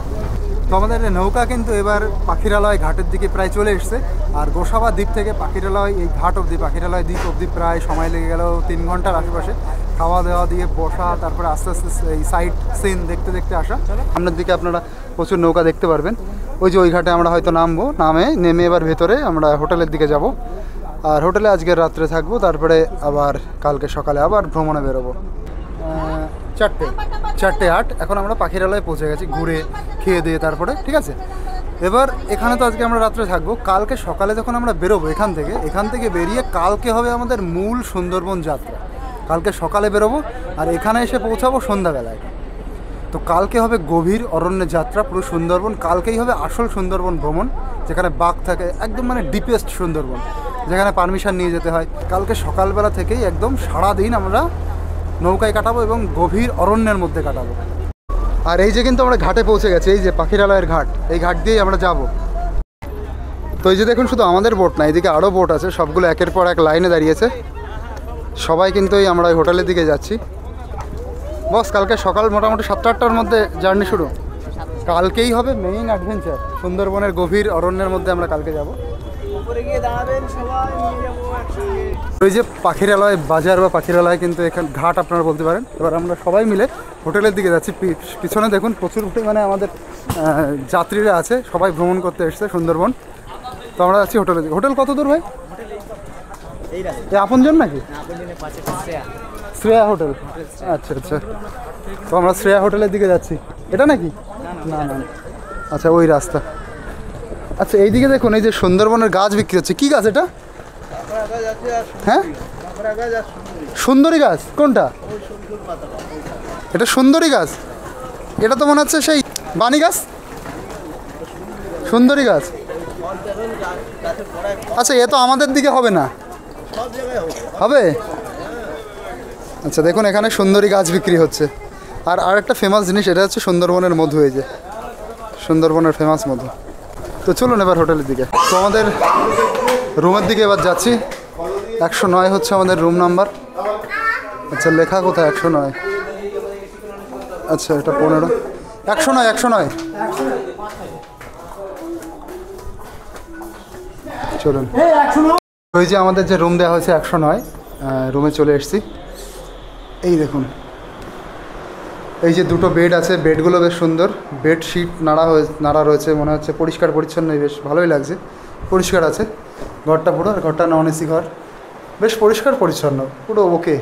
তো আমাদের নৌকা কিন্তু এবার পাখিরালয় ঘাটের দিকে প্রায় চলে এসছে। আর গোসাবা দ্বীপ থেকে পাখিরালয় এই ঘাট অবধি, পাখিরালয় দ্বীপ অবধি প্রায় সময় লেগে গেল 3 ঘন্টার আশেপাশে। খাওয়া দাওয়া দিয়ে বসা, তারপরে আস্তে আস্তে এই সাইট সিন দেখতে আসা। সামনের দিকে আপনারা প্রচুর নৌকা দেখতে পারবেন। ওই যে ওই ঘাটে আমরা হয়তো নেমে এবার ভেতরে আমরা হোটেলের দিকে যাব। আর হোটেলে আজকের রাত্রে থাকবো, তারপরে আবার কালকে সকালে আবার ভ্রমণে বেরোবো। 4:08 এখন আমরা পাখিরালয়ে পৌঁছে গেছি, ঘুরে খেয়ে দিয়ে তারপরে, ঠিক আছে। এবার এখানে তো আজকে আমরা রাত্রে থাকবো, কালকে সকালে যখন আমরা বেরোবো এখান থেকে বেরিয়ে কালকে হবে আমাদের মূল সুন্দরবন যাত্রা। কালকে সকালে বেরোবো আর এখানে এসে পৌঁছাবো সন্ধ্যাবেলায়। তো কালকে হবে গভীর অরণ্যে যাত্রা, পুরো সুন্দরবন। কালকেই হবে আসল সুন্দরবন ভ্রমণ, যেখানে বাঘ থাকে, একদম মানে ডিপেস্ট সুন্দরবন, যেখানে পারমিশন নিয়ে যেতে হয়। কালকে সকালবেলা থেকেই একদম সারাদিন আমরা নৌকায় কাটাবো এবং গভীর অরণ্যের মধ্যে কাটাবো। আর এই যে কিন্তু আমরা ঘাটে পৌঁছে গেছি, এই যে পাখিরালয়ের ঘাট, এই ঘাট দিয়েই আমরা যাব। তো এই যে দেখুন, শুধু আমাদের বোট না, এদিকে আরও বোট আছে, সবগুলো একের পর এক লাইনে দাঁড়িয়েছে। সবাই কিন্তু আমরা ওই হোটেলের দিকে যাচ্ছি। বস, কালকে সকাল মোটামুটি 7-8টার মধ্যে জার্নি শুরু। কালকেই হবে মেইন অ্যাডভেঞ্চার, সুন্দরবনের গভীর অরণ্যের মধ্যে আমরা কালকে যাব। ওই যে পাখিরালয় বাজার বা পাখিরালয় কিন্তু এখানে ঘাট আপনারা বলতে পারেন। এবার আমরা সবাই মিলে হোটেলের দিকে যাচ্ছি। পিছনে দেখুন প্রচুর পরিমাণে আমাদের যাত্রীরা আছে, সবাই ভ্রমণ করতে এসছে সুন্দরবন। তো আমরা যাচ্ছি হোটেলের দিকে। হোটেল কত দূর ভাই? এই আপনজন নাকি? শ্রেয়া হোটেল, আচ্ছা। তো আমরা শ্রেয়া হোটেলের দিকে যাচ্ছি। এটা নাকি? না, আচ্ছা ওই রাস্তা। আচ্ছা এইদিকে দেখুন, এই যে সুন্দরবনের গাছ বিক্রি হচ্ছে। কি গাছ এটা? হ্যাঁ, সুন্দরী গাছ কোনটা? এটা সুন্দরী গাছ? এটা তো মনে হচ্ছে সেই বানি গাছ, সুন্দরী গাছ। আচ্ছা, এ তো আমাদের দিকে হবে না, হবে? আচ্ছা দেখুন, এখানে সুন্দরী গাছ বিক্রি হচ্ছে। আর আরেকটা ফেমাস জিনিস, এটা হচ্ছে সুন্দরবনের মধু। এই যে সুন্দরবনের ফেমাস মধু। তো চলুন এবার হোটেলের দিকে। তো আমাদের রুমের দিকে এবার যাচ্ছি। 109 হচ্ছে আমাদের রুম নাম্বার। আচ্ছা লেখা কোথায় 109? আচ্ছা এটা 15। 109 109। চলুন, ওই যে আমাদের যে রুম দেওয়া হয়েছে 109, রুমে চলে এসেছি। এই দেখুন, এই যে দুটো বেড আছে, বেডগুলো বেশ সুন্দর, বেডশিট নাড়া রয়েছে, মনে হচ্ছে পরিষ্কার পরিচ্ছন্ন, বেশ ভালোই লাগছে, পরিষ্কার আছে ঘরটা পুরো। আর ঘরটা নন এসি ঘর, বেশ পরিষ্কার পরিচ্ছন্ন পুরো ওকে।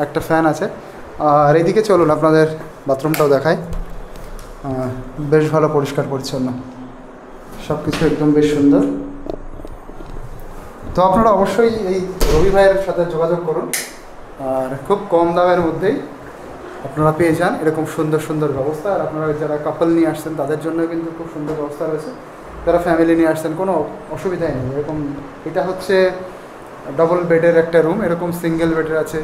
একটা ফ্যান আছে। আর এইদিকে চলুন আপনাদের বাথরুমটাও দেখায়, বেশ ভালো পরিষ্কার পরিচ্ছন্ন, সব কিছু একদম বেশ সুন্দর। তো আপনারা অবশ্যই এই রবি ভাইয়ের সাথে যোগাযোগ করুন, আর খুব কম দামের মধ্যেই আপনারা পেয়ে যান এরকম সুন্দর সুন্দর ব্যবস্থা। আর আপনারা যারা কাপল নিয়ে আসছেন তাদের জন্য কিন্তু খুব সুন্দর ব্যবস্থা রয়েছে। যারা ফ্যামিলি নিয়ে আসছেন কোনো অসুবিধাই নেই। এরকম এটা হচ্ছে ডবল বেডের একটা রুম, এরকম সিঙ্গেল বেডের আছে,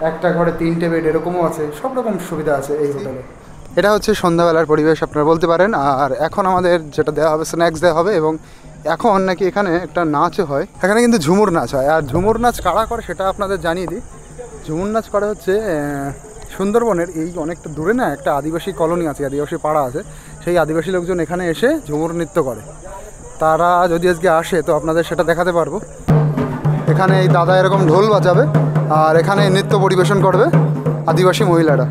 একটা ঘরে 3টে বেড এরকমও আছে, সব রকম সুবিধা আছে এই হোটেলে। এটা হচ্ছে সন্ধ্যাবেলার পরিবেশ আপনারা বলতে পারেন। আর এখন আমাদের যেটা দেওয়া হবে, স্ন্যাক্স দেওয়া হবে। এবং এখন নাকি এখানে একটা নাচও হয়, এখানে কিন্তু ঝুমুর নাচ হয়। আর ঝুমুর নাচ কারা করে সেটা আপনাদের জানিয়ে দিই। ঝুমুর নাচ করে হচ্ছে সুন্দরবনের এই অনেকটা দূরে না একটা আদিবাসী কলোনি আছে, আদিবাসী পাড়া আছে, সেই আদিবাসী লোকজন এখানে এসে ঝুমুর নৃত্য করে। তারা যদি আজকে আসে তো আপনাদের সেটা দেখাতে পারবো। এখানে এই দাদা এরকম ঢোল বাজাবে আর এখানে নৃত্য পরিবেশন করবে আদিবাসী মহিলারা।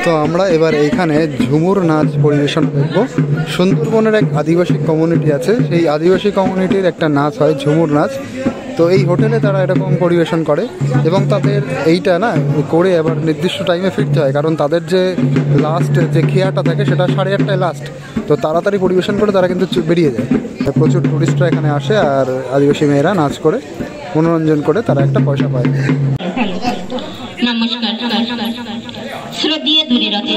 তো আমরা এবার এইখানে ঝুমুর নাচ পরিবেশন দেখব। সুন্দরবনের এক আদিবাসী কমিউনিটি আছে, সেই আদিবাসী কমিউনিটির একটা নাচ হয় ঝুমুর নাচ। তো এই হোটেলে তারা এরকম পরিবেশন করে এবং তাদের এইটা না করে এবার নির্দিষ্ট টাইমে ফিরতে হয়, কারণ তাদের যে লাস্ট যে খেয়াটা থাকে সেটা 8:30টায় লাস্ট। তো তাড়াতাড়ি পরিবেশন করে তারা কিন্তু বেরিয়ে যায়। প্রচুর টুরিস্টরা এখানে আসে আর আদিবাসী মেয়েরা নাচ করে মনোরঞ্জন করে তারা একটা পয়সা পায়। নমস্কার, শ্রদ্ধেয় দূরেরতে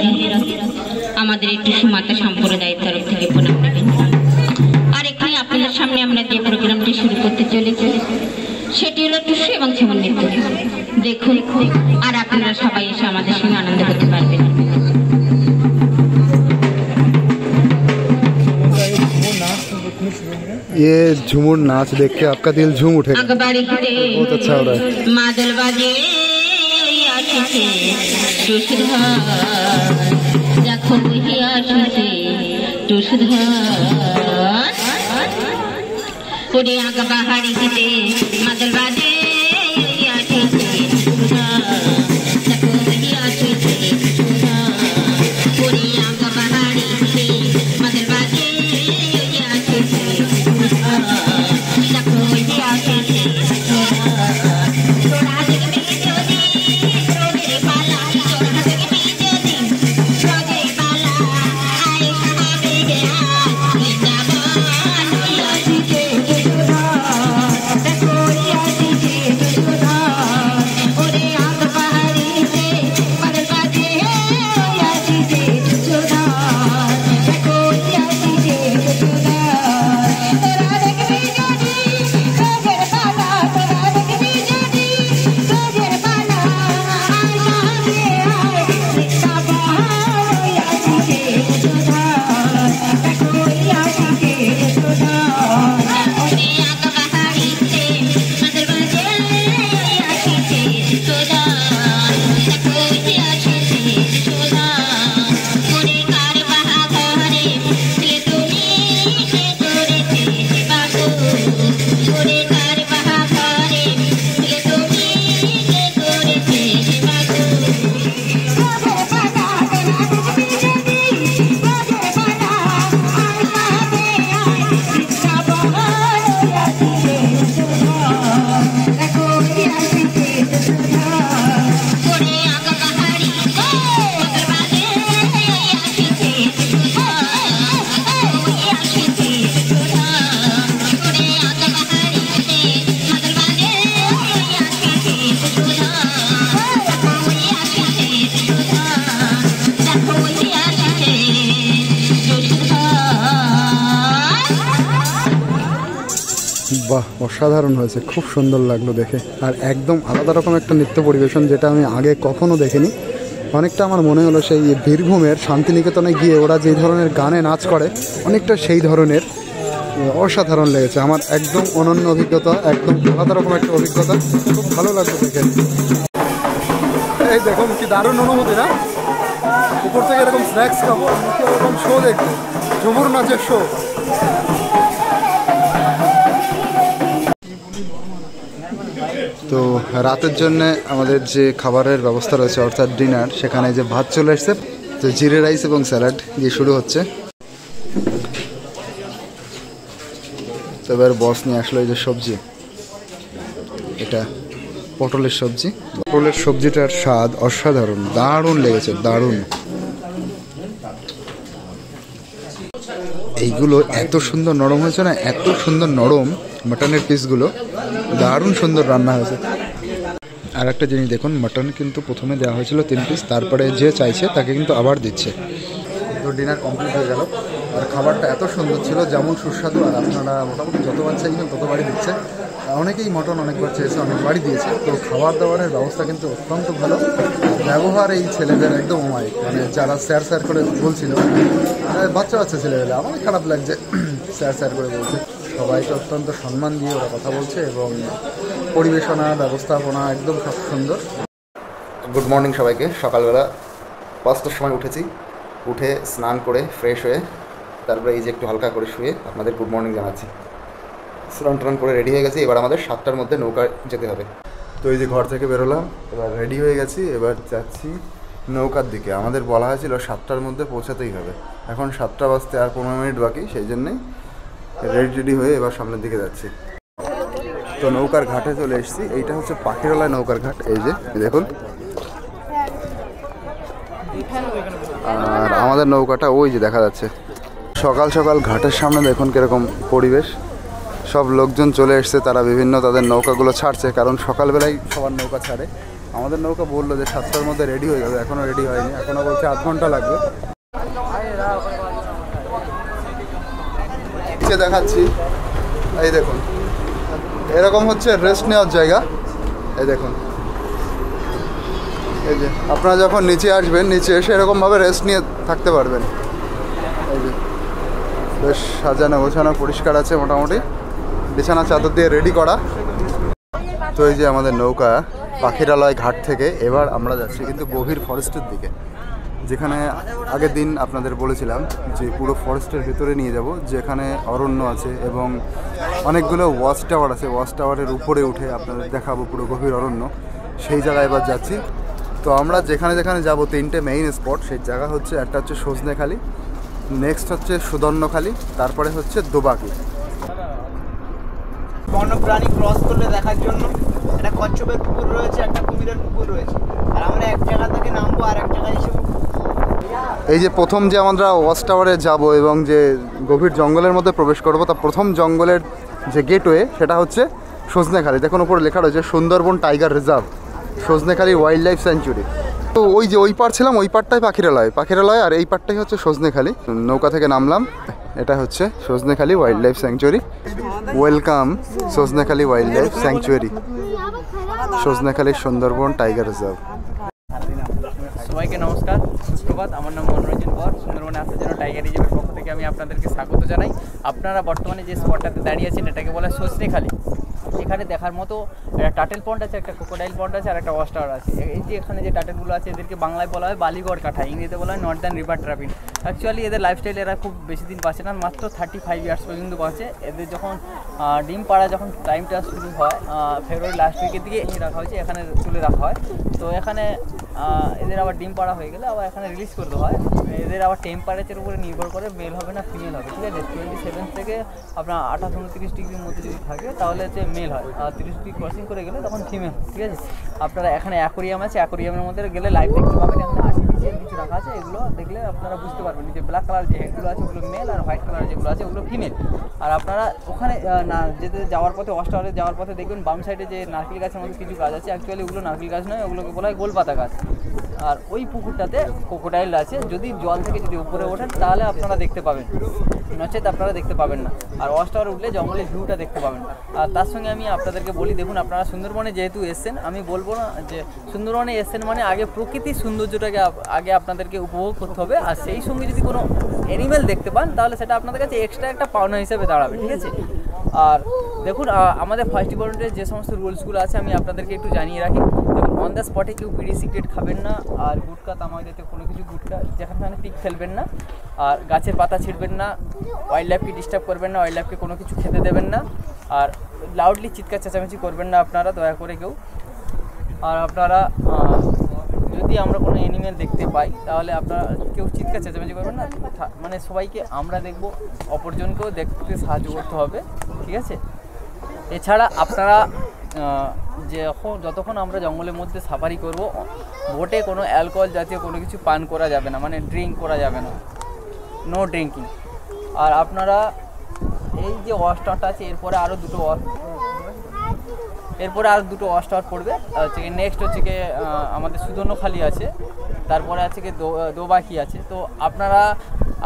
আমাদের একটু সুমাতা সম্প্রদায়ের তরফ থেকে প্রণাম নেবেন। আর এখানে আপনাদের সামনে আমরা যে প্রোগ্রামটি শুরু করতে চলেছি সেটি হলো টুসু এবং ঝুমুর নৃত্য। দেখুন আর আপনারা সবাই এসে আমাদের সঙ্গে আনন্দ করতে পারবেন। ये झूमर नाच देख के आपका दिल झूम उठेगा, बहुत अच्छा हो रहा है। मादल बाजे देखो बाहरी मादल बाजे অসাধারণ হয়েছে, খুব সুন্দর লাগলো দেখে। আর একদম আলাদা রকম একটা নৃত্য পরিবেশন, যেটা আমি আগে কখনো দেখিনি। অনেকটা আমার মনে হলো সেই বীরভূমের শান্তিনিকেতনে গিয়ে ওরা যে ধরনের গানে নাচ করে, অনেকটা সেই ধরনের। অসাধারণ লেগেছে আমার, একদম অনন্য অভিজ্ঞতা, একদম আলাদা রকম একটা অভিজ্ঞতা, খুব ভালো লাগলো দেখে। এই দেখুন কি দারুণ অনুভূতি না, উপর থেকে এরকম স্ন্যাক্স খাবো, এরকম শো দেখবো, ঝুমুর নাচের শো। তো রাতের জন্য আমাদের যে খাবারের ব্যবস্থা রয়েছে অর্থাৎ ডিনার, সেখানে যে ভাত চলে এসছে, তো জিরে রাইস এবং স্যালাড দিয়ে শুরু হচ্ছে। তো এবার বস নিয়ে আসলো এই যে সবজি, এটা পটলের সবজি। পটলের সবজিটার স্বাদ অসাধারণ, দারুণ লেগেছে, দারুণ। এইগুলো এত সুন্দর নরম হয়েছে না, এত সুন্দর নরম মাটনের পিসগুলো, দারুণ সুন্দর রান্না হয়েছে। আর একটা জিনিস দেখুন, মাটন কিন্তু প্রথমে দেওয়া হয়েছিল 3 পিস, তারপরে যে চাইছে তাকে কিন্তু আবার দিচ্ছে। তো ডিনার কমপ্লিট হয়ে গেল, আর খাবারটা এত সুন্দর ছিল, যেমন সুস্বাদু। আর আপনারা মোটামুটি যতবার চাইবেন ততবারই দিচ্ছে। অনেকেই মটন অনেকবার চেয়েছে, অনেকবারই দিয়েছে। তো খাবার দাবারের ব্যবস্থা কিন্তু অত্যন্ত ভালো। ব্যবহার এই ছেলেদের একদম অমায়িক, মানে যারা স্যার করে বলছিল, বাচ্চা ছেলেবেলা, আমার খারাপ লাগছে স্যার করে বলছে। সবাইকে অত্যন্ত সম্মান দিয়ে ওরা কথা বলছে, এবং পরিবেশনা ব্যবস্থাপনা একদম সব সুন্দর। গুড মর্নিং সবাইকে। সকালবেলা 5টার সময় উঠেছি, উঠে স্নান করে ফ্রেশ হয়ে তারপরে এই যে একটু হালকা করে শুয়ে আপনাদের গুড মর্নিং জানাচ্ছি। স্নান টান করে রেডি হয়ে গেছি, এবার আমাদের 7টার মধ্যে নৌকা যেতে হবে। তো এই যে ঘর থেকে বেরোলাম, এবার রেডি হয়ে গেছি, এবার যাচ্ছি নৌকার দিকে। আমাদের বলা হয়েছিল 7টার মধ্যে পৌঁছাতেই হবে, এখন 7টা বাজতে আর 15 মিনিট বাকি, সেই জন্যেই রেডি হয়ে এবার সামনের দিকে যাচ্ছি। তো নৌকার ঘাটে চলে এসেছি, এইটা হচ্ছে পাখিরালয় নৌকার ঘাট। এই যে দেখুন, আর আমাদের নৌকাটা ওই যে দেখা যাচ্ছে। সকাল সকাল ঘাটের সামনে দেখুন কীরকম পরিবেশ, সব লোকজন চলে এসছে, তারা বিভিন্ন তাদের নৌকাগুলো ছাড়ছে, কারণ সকালবেলায় সবার নৌকা ছাড়ে। আমাদের নৌকা বললো যে 7টার মধ্যে রেডি হয়ে যাবে, এখনও রেডি হয়নি, এখনও বলছে 8 ঘন্টা লাগবে। দেখাচ্ছি, এই দেখুন এরকম হচ্ছে রেস্ট নেওয়ার জায়গা। এই দেখুন, এই যে আপনারা যখন নিচে আসবেন, নিচে এসে এরকমভাবে রেস্ট নিয়ে থাকতে পারবেন। এই যে বেশ সাজানো গোছানো, পরিষ্কার আছে মোটামুটি, বিছানা চাদর দিয়ে রেডি করা। তো এই যে আমাদের নৌকা পাখিরালয় ঘাট থেকে এবার আমরা যাচ্ছি কিন্তু গভীর ফরেস্টের দিকে, যেখানে আগের দিন আপনাদের বলেছিলাম যে পুরো ফরেস্টের ভেতরে নিয়ে যাব, যেখানে অরণ্য আছে এবং অনেকগুলো ওয়াচ টাওয়ার আছে। ওয়াচ টাওয়ারের উপরে উঠে আপনাদের দেখাবো পুরো গভীর অরণ্য, সেই জায়গায় এবার যাচ্ছি। তো আমরা যেখানে যেখানে যাব 3টে মেইন স্পট, সেই জায়গা হচ্ছে, একটা হচ্ছে সজনেখালি, নেক্সট হচ্ছে সুদর্ণখালি, তারপরে হচ্ছে দোবাকি। বন্যপ্রাণী ক্রস করলে দেখার জন্য একটা কচ্ছপের পুকুর রয়েছে, একটা কুমিরের পুকুর রয়েছে, আর আমরা এক জায়গা থেকে নামবো আর এক জায়গায় এসে। এই যে প্রথম যে আমরা ওয়াচ টাওয়ারে যাব এবং যে গভীর জঙ্গলের মধ্যে প্রবেশ করব, তা প্রথম জঙ্গলের যে গেটওয়ে সেটা হচ্ছে সজনেখালি। দেখুন উপরে লেখা রয়েছে Sundarban tiger reserve, Sajnekhali wild life sanctuary. তো ওই যে ওই পার ছিলাম, ওই পারটাই পাখিরালয়, আর এই পারটাই হচ্ছে সজনেখালি। নৌকা থেকে নামলাম, এটা হচ্ছে Sajnekhali wild life sanctuary. Welcome Sajnekhali wild life sanctuary, Sajnekhali Sundarban tiger reserve. সবাইকে নমস্কার, সুপ্রভাত। আমার নাম মনোরঞ্জন কর। সুন্দরবনে আসার জন্য টাইগার রিজার্ভের পক্ষ থেকে আমি আপনাদেরকে স্বাগত জানাই। আপনারা বর্তমানে যে স্পটটাতে দাঁড়িয়ে আছেন, এটাকে বলা হয় সজনেখালি। এখানে দেখার মতো একটা টাটেল পন্ড আছে, একটা ক্রোকোডাইল পন্ড আছে, আর একটা ওয়াচ টাওয়ার আছে। এই যে এখানে যে টাটেলগুলো আছে, এদেরকে বাংলায় বলা হয় বালিগড় কাঠা, ইংরেজিতে বলা হয় নর্দার্ন রিভার ট্রাপিন। অ্যাকচুয়ালি এদের লাইফস্টাইল এরা খুব বেশি দিন বাঁচে না, মাত্র 35 ইয়ার্স পর্যন্ত বাঁচে। এদের যখন ডিম পাড়া যখন টাইমটা শুরু হয়, ফেব্রুয়ারি লাস্ট উইকের দিকে এনে রাখা হয়েছে, এখানে তুলে রাখা হয়। তো এখানে এদের আবার ডিম পাড়া হয়ে গেলে আবার এখানে রিলিজ করতে হয়। এদের আবার টেম্পারেচারের উপরে নির্ভর করে মেল হবে না ফিমেল হবে, ঠিক আছে। 27 থেকে আপনার 28-29 ডিগ্রির মধ্যে যদি থাকে তাহলে হচ্ছে মেল হয়, আর 30 ডিগ্রি ক্রসিং করে গেলে তখন ফিমেল, ঠিক আছে। আপনারা এখানে অ্যাকোরিয়াম আছে, অ্যাকোরিয়ামের মধ্যে গেলে লাইভ দেখতে পাবেন। এখানে কিছু রাখা আছে, এগুলো দেখলে আপনারা বুঝতে পারবেন যে ব্ল্যাক কালার যে হেডগুলো আছে ওগুলো মেল, আর হোয়াইট কালার যেগুলো আছে ওগুলো ফিমেল। আর আপনারা ওখানে না যেতে যাওয়ার পথে, ওয়াচ টাওয়ারে যাওয়ার পথে দেখবেন বাম সাইডে যে নারকেল গাছের মধ্যে কিছু গাছ আছে, অ্যাকচুয়ালি ওগুলো নারকেল গাছ নয়, ওগুলোকে বলা হয় গোলপাতা গাছ। আর ওই পুকুরটাতে ক্রোকোডাইল আছে, যদি জল থেকে যদি উপরে ওঠেন তাহলে আপনারা দেখতে পাবেন, নচেত আপনারা দেখতে পাবেন না। আর ওয়াচ টাওয়ার উঠলে জঙ্গলের ভিউটা দেখতে পাবেন। আর তার সঙ্গে আমি আপনাদেরকে বলি, দেখুন আপনারা সুন্দরবনে যেহেতু এসছেন, আমি বলবো না যে সুন্দরবনে এসছেন মানে আগে প্রকৃতির সৌন্দর্যটাকে আগে আপনাদেরকে উপভোগ করতে হবে। আর সেই সঙ্গে যদি কোনো অ্যানিমেল দেখতে পান তাহলে সেটা আপনাদের কাছে এক্সট্রা একটা পাওনা হিসেবে দাঁড়াবে, ঠিক আছে। আর দেখুন আমাদের ফার্স্ট ডিপার্টমেন্টের যে সমস্ত রুলসগুলো আছে আমি আপনাদেরকে একটু জানিয়ে রাখি। দেখুন, অন দ্য স্পটে কেউ বিড়ি সিগারেট খাবেন না, আর গুটকা তামাক জাতীয় কোনো কিছু গুটকা যেখানে পিক ফেলবেন না, আর গাছের পাতা ছিঁড়বেন না, ওয়াইল্ড লাইফকে ডিস্টার্ব করবেন না, ওয়াইল্ড লাইফকে কোনো কিছু খেতে দেবেন না, আর লাউডলি চিৎকার চেঁচামেচি করবেন না আপনারা দয়া করে কেউ। আর আপনারা যদি আমরা কোনো অ্যানিমেল দেখতে পাই তাহলে আপনারা কেউ চিৎকার চেঁচামেচি করবেন না, মানে সবাইকে আমরা দেখব, অপরজনকেও দেখতে সাহায্য করতে হবে, ঠিক আছে। এছাড়া আপনারা যতক্ষণ আমরা জঙ্গলের মধ্যে সাফারি করব, বোটে কোনো অ্যালকোহল জাতীয় কোনো কিছু পান করা যাবে না, মানে ড্রিঙ্ক করা যাবে না, নো ড্রিঙ্কিং। আর আপনারা এই যে ওয়াচ টাওয়ারটা আছে এরপরে আরও দুটো ওয়াচ টাওয়ার পড়বে, হচ্ছে কি নেক্সট হচ্ছে কি আমাদের সুদর্ণখালি আছে, তারপরে আছে কি দোবাকি আছে। তো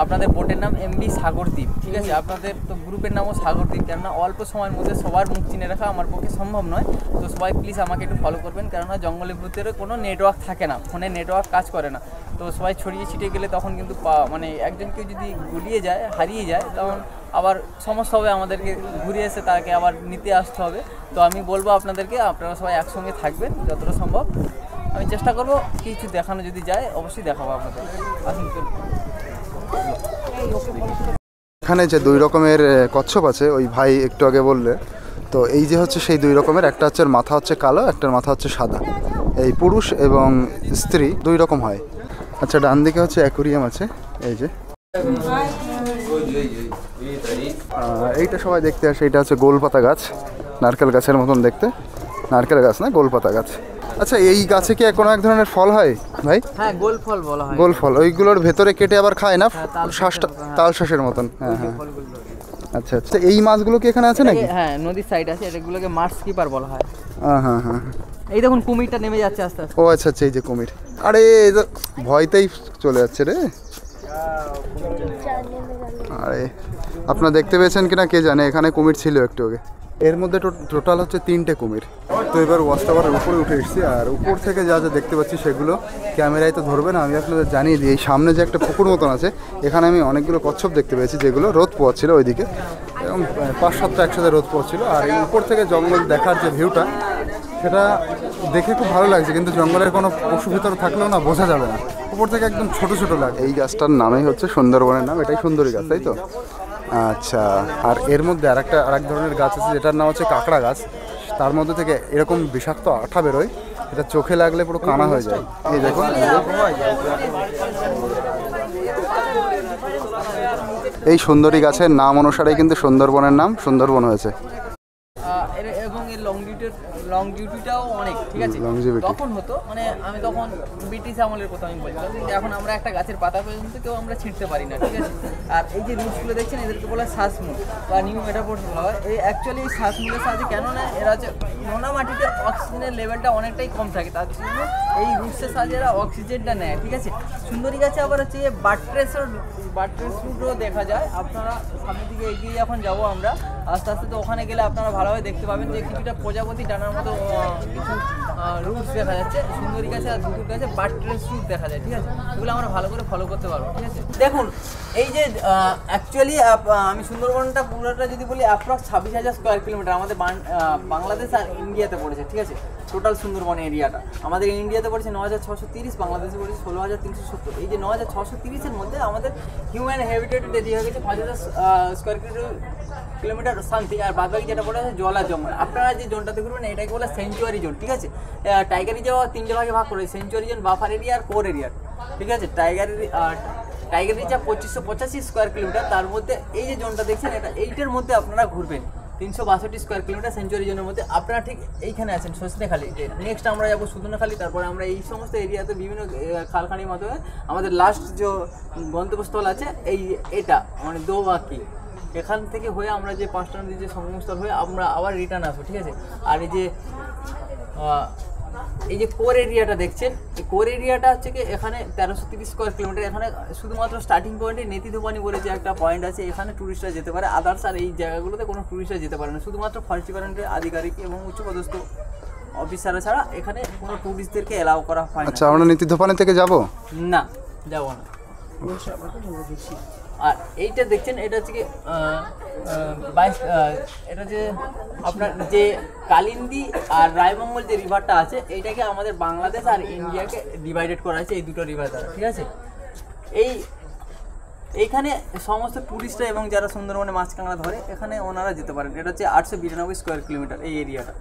আপনাদের বোটের নাম এমবি সাগরদ্বীপ, ঠিক আছে। আপনাদের তো গ্রুপের নামও সাগরদ্বীপ, কেননা অল্প সময়ের মধ্যে সবার মুখ চিনে রাখা আমার পক্ষে সম্ভব নয়। তো সবাই প্লিজ আমাকে একটু ফলো করবেন, কেননা জঙ্গলের ভিতরে কোনো নেটওয়ার্ক থাকে না, ফোনে নেটওয়ার্ক কাজ করে না। তো সবাই ছড়িয়ে ছিটিয়ে গেলে তখন কিন্তু মানে একজন কেউ যদি গুলিয়ে যায়, হারিয়ে যায়, তখন আবার সমস্যা হবে, আমাদেরকে ঘুরে এসে তাকে আবার নিতে আসতে হবে। তো আমি বলবো আপনাদেরকে, আপনারা সবাই একসঙ্গে থাকবেন যতটা সম্ভব। আমি চেষ্টা করব কিছু দেখানো যদি যায় অবশ্যই দেখাবো আপনাদের। আসুন। এখানে যে 2 রকমের কচ্ছপ আছে ওই ভাই একটু আগে বললে, তো এই যে হচ্ছে সেই 2 রকমের, একটা হচ্ছে মাথা হচ্ছে কালো, একটার মাথা হচ্ছে সাদা। এই পুরুষ এবং স্ত্রী 2 রকম হয়। আচ্ছা, ডান দিকে হচ্ছে অ্যাকুরিয়াম আছে, এই যে এইটা সবাই দেখতে আসে। এটা হচ্ছে গোলপাতা গাছ, নারকেল গাছের মতন দেখতে, নারকেল গাছ না, গোলপাতা গাছ। আচ্ছা, এই গাছে কি কোনো এক ধরনের ফল হয় ভাই? হ্যাঁ, গোল ফল বলা হয়। গোল ফল, ওইগুলোর ভেতরে কেটে আবার খায় না, শ্বাসটা তাল শ্বাসের মতন। হ্যাঁ হ্যাঁ, আচ্ছা আচ্ছা। এই মাছগুলো কি এখানে আছে নাকি? হ্যাঁ, নদীর সাইড আছে, এগুলোকে মাছ কিপার বলা হয়। হ্যাঁ হ্যাঁ হ্যাঁ। এই দেখুন কুমিরটা নেমে যাচ্ছে আস্তে আস্তে। ও আচ্ছা আচ্ছা, এই যে কুমির। আরে এই তো ভয়তেই চলে যাচ্ছে রে। আরে আপনারা দেখতে পেয়েছেন কিনা কে জানে, এখানে কুমির ছিল একটু আগে। এর মধ্যে টোটাল হচ্ছে 3টে কুমির। তো এবার ওয়াচ টাওয়ারের উপরে উঠে এসেছি, আর উপর থেকে যা যা দেখতে পাচ্ছি সেগুলো ক্যামেরায় তো ধরবে না, আমি আপনাদের জানিয়ে দিই। এই সামনে যে একটা পুকুর মতন আছে, এখানে আমি অনেকগুলো কচ্ছপ দেখতে পেয়েছি, যেগুলো রোদ পোয়াচ্ছিল ওইদিকে, এবং 5-7টা একসাথে রোদ পোয়াচ্ছিল। আর এই উপর থেকে জঙ্গল দেখার যে ভিউটা, সেটা দেখে খুব ভালো লাগছে, কিন্তু জঙ্গলের কোনো পশু ভিতরে থাকলেও না বোঝা যাবে না, উপর থেকে একদম ছোট ছোট লাগে। এই গাছটার নামই হচ্ছে সুন্দরবনের নাম, এটাই সুন্দরী গাছ, তাই তো? আচ্ছা, আর এর মধ্যে আরেক ধরনের গাছ আছে যেটার নাম হচ্ছে কাঁকড়া গাছ। তার মধ্যে থেকে এরকম বিষাক্ত আঠা বেরোয়, এটা চোখে লাগলে পুরো কানা হয়ে যায়। এই দেখুন, এই সুন্দরী গাছের নাম অনুসারেই কিন্তু সুন্দরবনের নাম সুন্দরবন হয়েছে। এবং এর লংজিভিটিটাও অনেক, ঠিক আছে। তখন হতো, মানে আমি তখন ব্রিটিশ আমলের কথা আমি বলছিলাম, এখন আমরা একটা গাছের পাতা পর্যন্ত কেউ আমরা ছিঁড়তে পারি না, ঠিক আছে। আর এই যে রুটসগুলো দেখছেন, এদেরকে বলা হয় শ্বাসমূল বা নিউ মেটাফোর্স বলা হয়। এই অ্যাকচুয়ালি এই শ্বাসমূলের সাহায্যে কেন না, এরা হচ্ছে নোনা মাটিতে অক্সিজেনের লেভেলটা অনেকটাই কম থাকে, তার জন্য এই রুটসের সাহায্যে এরা অক্সিজেনটা নেয়, ঠিক আছে। সুন্দরী গাছে আবার হচ্ছে বাট্রেস রুটও দেখা যায়। আপনারা সামনের দিকে এগিয়ে যখন যাবো আমরা আস্তে আস্তে, তো ওখানে গেলে আপনারা ভালোভাবে দেখতে পাবেন যে কিছুটা প্রজাপতি ডানার মতো কিছু রুটস দেখা যাচ্ছে সুন্দরী গাছে, আর দুটোর গাছে বাট্রেস রুট দেখা যায়, ঠিক আছে। এগুলো আমরা ভালো করে ফলো করতে পারবো, ঠিক আছে। দেখুন, এই যে অ্যাকচুয়ালি আমি সুন্দরবনটা পুরোটা যদি বলি, অ্যাপ্রক্স 26,000 স্কোয়ার কিলোমিটার আমাদের বাংলাদেশ আর ইন্ডিয়াতে পড়েছে, ঠিক আছে। টোটাল সুন্দরবন এরিয়াটা আমাদের ইন্ডিয়াতে পড়েছে 9,630, বাংলাদেশে পড়েছে 16,370। এই যে 9,630-এর মধ্যে আমাদের হিউম্যান হ্যাবিটেটেড এরিয়া হয়ে গেছে 5,000 স্কোয়ার কিলোমিটার শান্তি, আর বাদবাকি যেটা পড়ে আছে জল আর জঙ্গল। আপনারা যে জোনটাতে ঘুরবেন এটাকে বলে সেঞ্চুয়ারি জোন, ঠিক আছে। টাইগার রিজার্ভ 3টে ভাগে ভাগ করে, সেঞ্চুয়ারি জোন, বাফার এরিয়া আর কোর এরিয়া, ঠিক আছে। টাইগার রিজার্ভ 2585 স্কোয়ার কিলোমিটার, তার মধ্যে এই যে জোনটা দেখছেন এইটার মধ্যে আপনারা ঘুরবেন 362 স্কোয়ার কিলোমিটার সেঞ্চুয়ারি জোনের মধ্যে। আপনারা ঠিক এইখানে আছেন সজনেখালি, নেক্সট আমরা যাবো সুদর্ণখালি, তারপরে আমরা এই সমস্ত এরিয়াতে বিভিন্ন খালখানির মাধ্যমে আমাদের লাস্ট যে গন্তব্যস্থল আছে এটা মানে দোবাকি, এখান থেকে হয়ে আমরা যে 5টা নদীর যে সঙ্গমস্থল হয়ে আমরা আবার রিটার্ন আসবো, ঠিক আছে। আর এই যে এই যে কোর এরিয়াটা দেখছেন, এই কোর এরিয়াটা হচ্ছে কি এখানে 1330 স্কোয়ার কিলোমিটার। এখানে শুধুমাত্র স্টার্টিং পয়েন্টে নেতিধোপানি বলে যে একটা পয়েন্ট আছে, এখানে ট্যুরিস্টরা যেতে পারে। আদার্স আর এই জায়গাগুলোতে কোনো ট্যুরিস্টরা যেতে পারে না, শুধুমাত্র ফরেস্ট ডিপার্টমেন্টের আধিকারিক এবং উচ্চপদস্থ অফিসাররা ছাড়া এখানে কোনো ট্যুরিস্টদেরকে অ্যালাউ করা হয় না। আচ্ছা, আমরা নীতিধোপানি থেকে যাব না, যাবো না। আর এইটা দেখছেন, এটা হচ্ছে কি এটা যে আপনার যে কালিন্দী আর রায়মঙ্গল যে রিভারটা আছে, এইটাকে আমাদের বাংলাদেশ আর ইন্ডিয়াকে ডিভাইডেড করা হয়েছে এই দুটো রিভার দ্বারা, ঠিক আছে। এইখানে সমস্ত টুরিস্টরা এবং যারা সুন্দরবনে মাছ কাঁকড়া ধরে এখানে ওনারা যেতে পারেন। এটা হচ্ছে 892 স্কোয়ার কিলোমিটার এই এরিয়াটা।